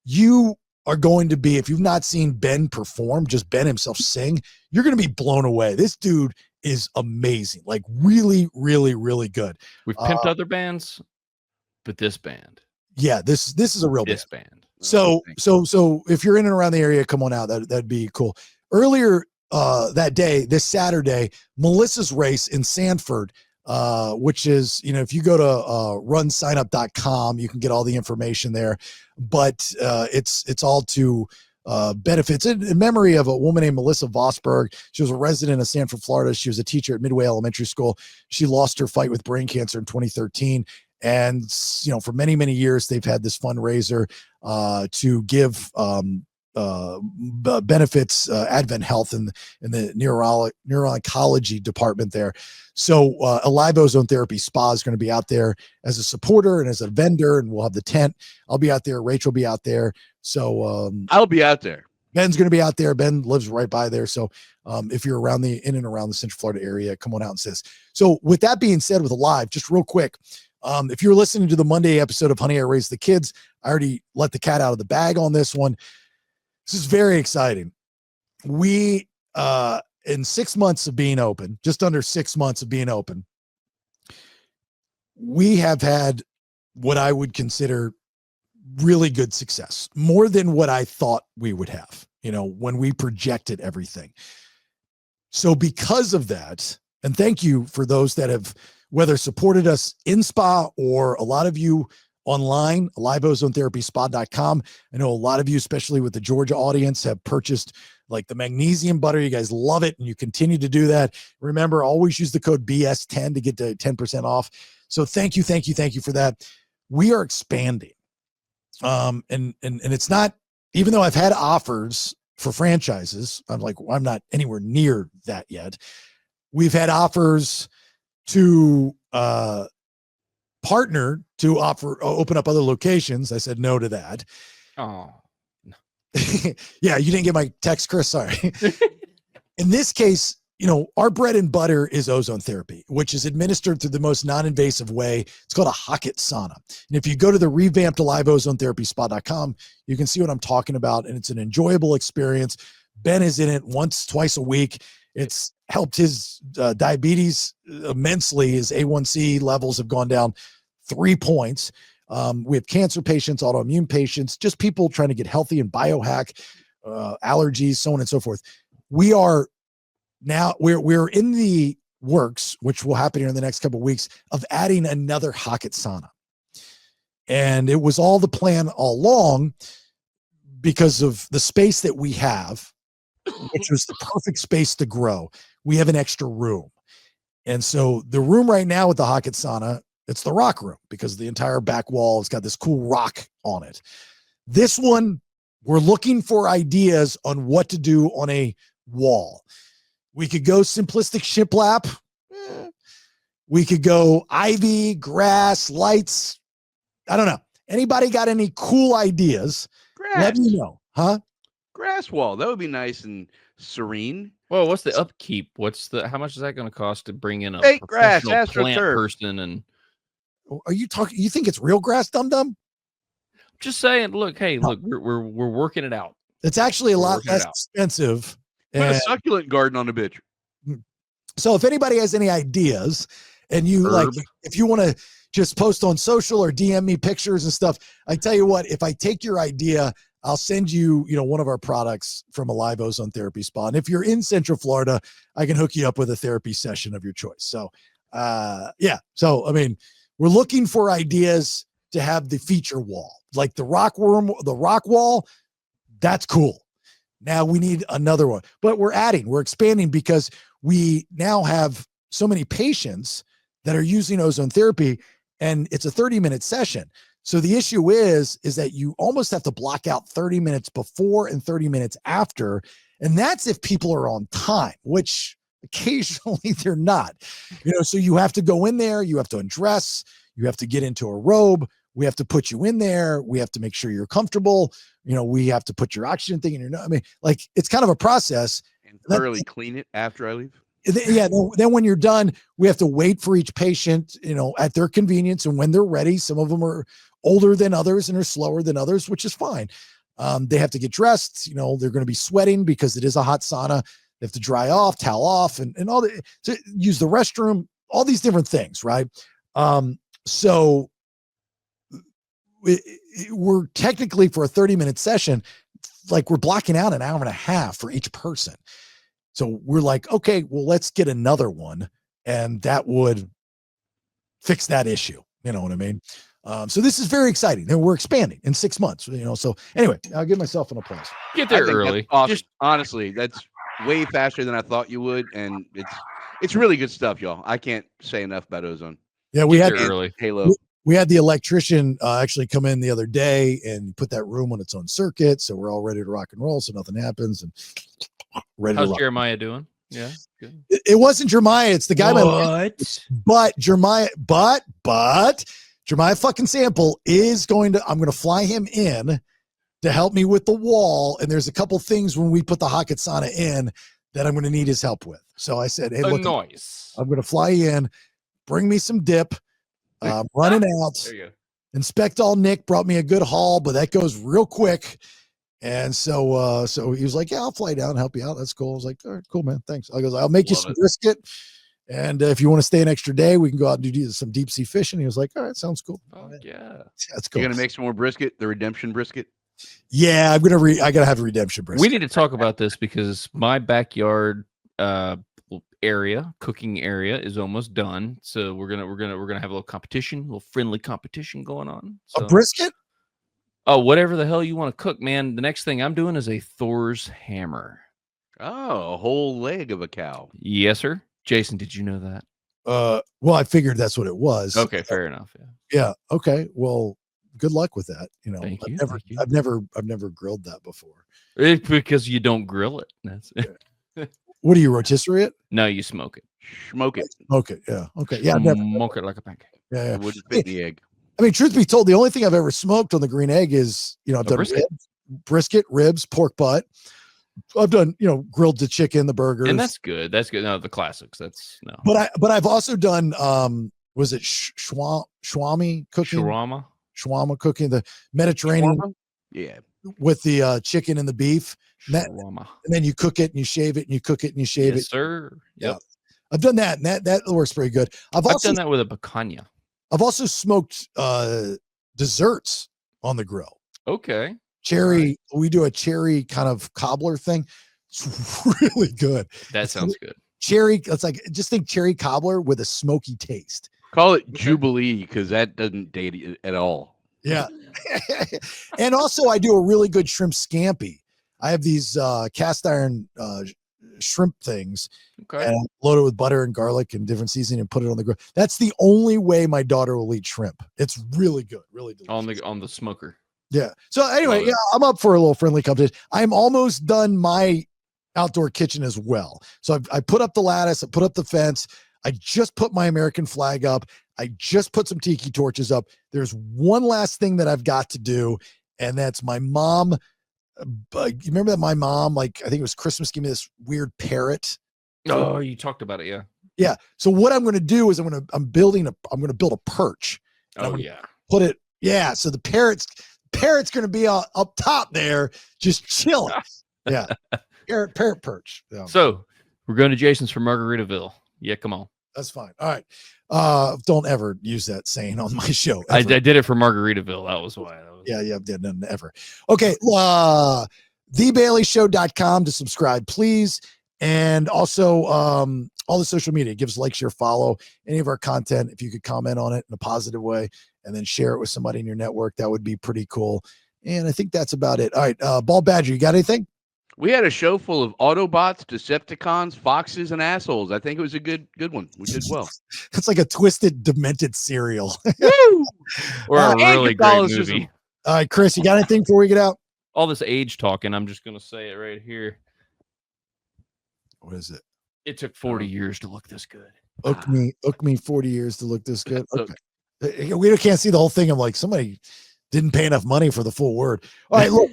you are going to be, if you've not seen Ben perform, just Ben himself sing, you're going to be blown away. This dude is amazing. Like, really, really, really good. We've pimped other bands, but this band. Yeah, this is a real band. This band. So if you're in and around the area, come on out. That'd be cool. Earlier that day, this Saturday, Melissa's race in Sanford, which is, if you go to runsignup.com, you can get all the information there. But it's all to benefits in memory of a woman named Melissa Foxx. She was a resident of Sanford, Florida. She was a teacher at Midway Elementary School. She lost her fight with brain cancer in 2013. And, for many, many years, they've had this fundraiser to give benefits Advent Health in the neuro-oncology department there. So a live ozone therapy spa is going to be out there as a supporter and as a vendor, and we'll have the tent. I'll be out there. Rachel will be out there. So I'll be out there. Ben's going to be out there. Ben lives right by there. So if you're in and around the Central Florida area, come on out and see us. So with that being said, with a live, just real quick, if you're listening to the Monday episode of Honey, I Raised the Kids, I already let the cat out of the bag on this one. This is very exciting. We, in 6 months of being open, just under 6 months of being open, we have had what I would consider really good success, more than what I thought we would have, when we projected everything. So because of that, and thank you for those that have, whether supported us in spa or a lot of you online, liveozonetherapyspa.com. I know a lot of you, especially with the Georgia audience, have purchased like the magnesium butter. You guys love it, and you continue to do that. Remember, always use the code BS10 to get to 10% off. So thank you for that. We are expanding. And it's not, even though I've had offers for franchises, I'm not anywhere near that yet. We've had offers to partner to open up other locations. I said no to that. Oh, yeah, you didn't get my text, Chris. Sorry. In this case, our bread and butter is ozone therapy, which is administered through the most non-invasive way. It's called a Hocket sauna. And if you go to the revamped liveozonetherapyspa.com, you can see what I'm talking about. And it's an enjoyable experience. Ben is in it twice a week. It's helped his diabetes immensely. His A1C levels have gone down 3 points. We have cancer patients, autoimmune patients, just people trying to get healthy and biohack, allergies, so on and so forth. We are now, we're in the works, which will happen here in the next couple of weeks, of adding another Hocket sauna. And it was all the plan all along because of the space that we have, which was the perfect space to grow. We have an extra room. And so the room right now with the Hocket sauna, it's the rock room because the entire back wall has got this cool rock on it. This one, we're looking for ideas on what to do on a wall. We could go simplistic shiplap. We could go ivy, grass, lights. I don't know. Anybody got any cool ideas? Grass. Let me know. Huh? Grass wall. That would be nice and serene. well, what's the upkeep? How much is that going to cost to bring in a Fake grass, professional plant AstroTurf. person? And Are you talking? You think it's real grass, dum-dum? just saying. Look, hey, look, we're working it out. It's actually a We're lot working it less out. expensive. Put a And succulent garden on the bitch. so if anybody has any ideas and you like, Herb. if you want to just post on social or DM me pictures and stuff, I tell you what, if I take your idea, I'll send you, one of our products from a live ozone therapy spa. And if you're in Central Florida, I can hook you up with a therapy session of your choice. So, yeah. So, I mean, we're looking for ideas to have the feature wall, like the rock wall. That's cool. Now we need another one, but we're expanding because we now have so many patients that are using ozone therapy, and it's a 30-minute session. So the issue is that you almost have to block out 30 minutes before and 30 minutes after. And that's if people are on time, which occasionally they're not, so you have to go in there, you have to undress, you have to get into a robe. We have to put you in there. We have to make sure you're comfortable. We have to put your oxygen thing in your nose. I mean, like, it's kind of a process. And thoroughly clean it after I leave. Yeah. Then when you're done, we have to wait for each patient, at their convenience and when they're ready. Some of them are older than others and are slower than others, which is fine. They have to get dressed. They're going to be sweating because it is a hot sauna. They have to dry off, towel off, and all to use the restroom, all these different things. Right. So we're technically, for a 30-minute session, like, we're blocking out an hour and a half for each person. So we're like, okay, well, let's get another one, and that would fix that issue. You know what I mean? So this is very exciting, and we're expanding in 6 months. So anyway, I'll give myself an applause. Get there I think early. that's awesome. Just Honestly, that's way faster than I thought you would, and it's really good stuff, y'all. I can't say enough about ozone. Yeah, we get had there early. Halo. we had the electrician actually come in the other day and put that room on its own circuit, so we're all ready to rock and roll, so nothing happens, and ready How's to rock. Jeremiah doing? Yeah, good. It wasn't Jeremiah, it's the guy. But Jeremiah fucking Sample is I'm going to fly him in to help me with the wall. And there's a couple things when we put the Hocket sauna in that I'm going to need his help with. So I said, hey, look, Nice. I'm going to fly you in, bring me some dip, running out, There you go. inspect all Nick, brought me a good haul, but that goes real quick. And so he was like, yeah, I'll fly down and help you out. That's cool. I was like, all right, cool, man. Thanks. I'll make you some brisket. And if you want to stay an extra day, we can go out and do some deep sea fishing. He was like, all right, sounds cool. Oh, yeah. That's cool. You're gonna make some more brisket, the redemption brisket. Yeah, I'm gonna I gotta have a redemption brisket. We need to talk about this because my backyard cooking area is almost done. So we're gonna have a little competition, a little friendly competition going on. So, a brisket? Oh, whatever the hell you want to cook, man. The next thing I'm doing is a Thor's hammer. Oh, a whole leg of a cow. Yes, sir. Jason, did you know that? Well, I figured that's what it was. Okay, fair enough. Yeah. Yeah. Okay. Well, good luck with that. Thank you. I've never grilled that before. It's because you don't grill it. That's it. What do you rotisserie it? No, you smoke it. Smoke it. Okay. Yeah. Okay. Yeah. I've never, Smoke it like a pancake. yeah. It wouldn't fit in the egg. I mean, truth be told, the only thing I've ever smoked on the green egg is, I've done brisket, ribs, pork butt. I've done, grilled the chicken, the burgers. And that's good. That's good. No, the classics. That's no. But I've also done, was it shwami cooking? Shawarma cooking, the Mediterranean. Shawarma? Yeah. With the chicken and the beef. Shawarma. And then you cook it and you shave it and you cook it and you shave it. Sir. Yep. Yeah. I've done that, and that works pretty good. I've also done that with a picanha. I've also smoked desserts on the grill. Okay. Cherry, we do a cherry kind of cobbler thing. It's really good. That sounds good. Cherry, it's like, just think cherry cobbler with a smoky taste. Call it Jubilee because that doesn't date it at all. Yeah. And also I do a really good shrimp scampi. I have these cast iron shrimp things. Okay. And load it with butter and garlic and different seasoning and put it on the grill. That's the only way my daughter will eat shrimp. It's really good, really delicious. On the smoker. Yeah. So anyway, yeah, I'm up for a little friendly competition. I'm almost done my outdoor kitchen as well. So I put up the lattice, I put up the fence. I just put my American flag up. I just put some tiki torches up. There's one last thing that I've got to do, and that's my mom. You remember that my mom, like, I think it was Christmas, gave me this weird parrot. Oh, you talked about it, yeah. Yeah. So what I'm going to do is I'm going to build a perch. Oh, yeah. Put it. Yeah. So the Parrot's going to be up top there, just chilling. Yeah. Parrot perch. Yeah. So we're going to Jason's for Margaritaville. Yeah, come on. That's fine. All right. Don't ever use that saying on my show. I did it for Margaritaville. That was why. Yeah, did never. Okay. TheBaileyShow.com to subscribe, please. And also all the social media. Give us a like, share, follow any of our content. If you could comment on it in a positive way and then share it with somebody in your network, that would be pretty cool. And I think that's about it. All right. Bald Badger, you got anything? We had a show full of Autobots, Decepticons, foxes, and assholes. I think it was a good one. We did well. It's like a twisted, demented cereal. Woo! Or a really great Catholicism. movie. All right, Chris, you got anything before we get out? All this age talking, I'm just going to say it right here. What is it? It took 40 years to look this good. Took me 40 years to look this good. Okay. We can't see the whole thing. I'm like, somebody didn't pay enough money for the full word. All right, look,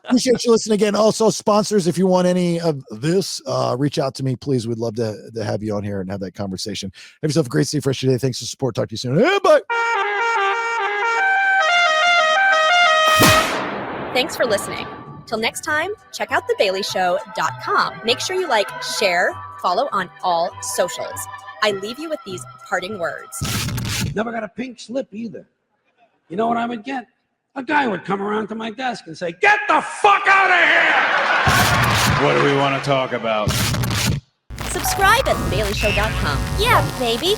appreciate you listening again. Also, sponsors, if you want any of this, reach out to me, please. We'd love to have you on here and have that conversation. Have yourself a great day, fresh today. Thanks for support. Talk to you soon. Hey, bye. Thanks for listening. Till next time, check out thebaileyshow.com. Make sure you like, share, follow on all socials. I leave you with these parting words. Never got a pink slip either. You know what I would get? A guy would come around to my desk and say, "Get the fuck out of here!" What do we want to talk about? Subscribe at thebaileyshow.com. Yeah, baby.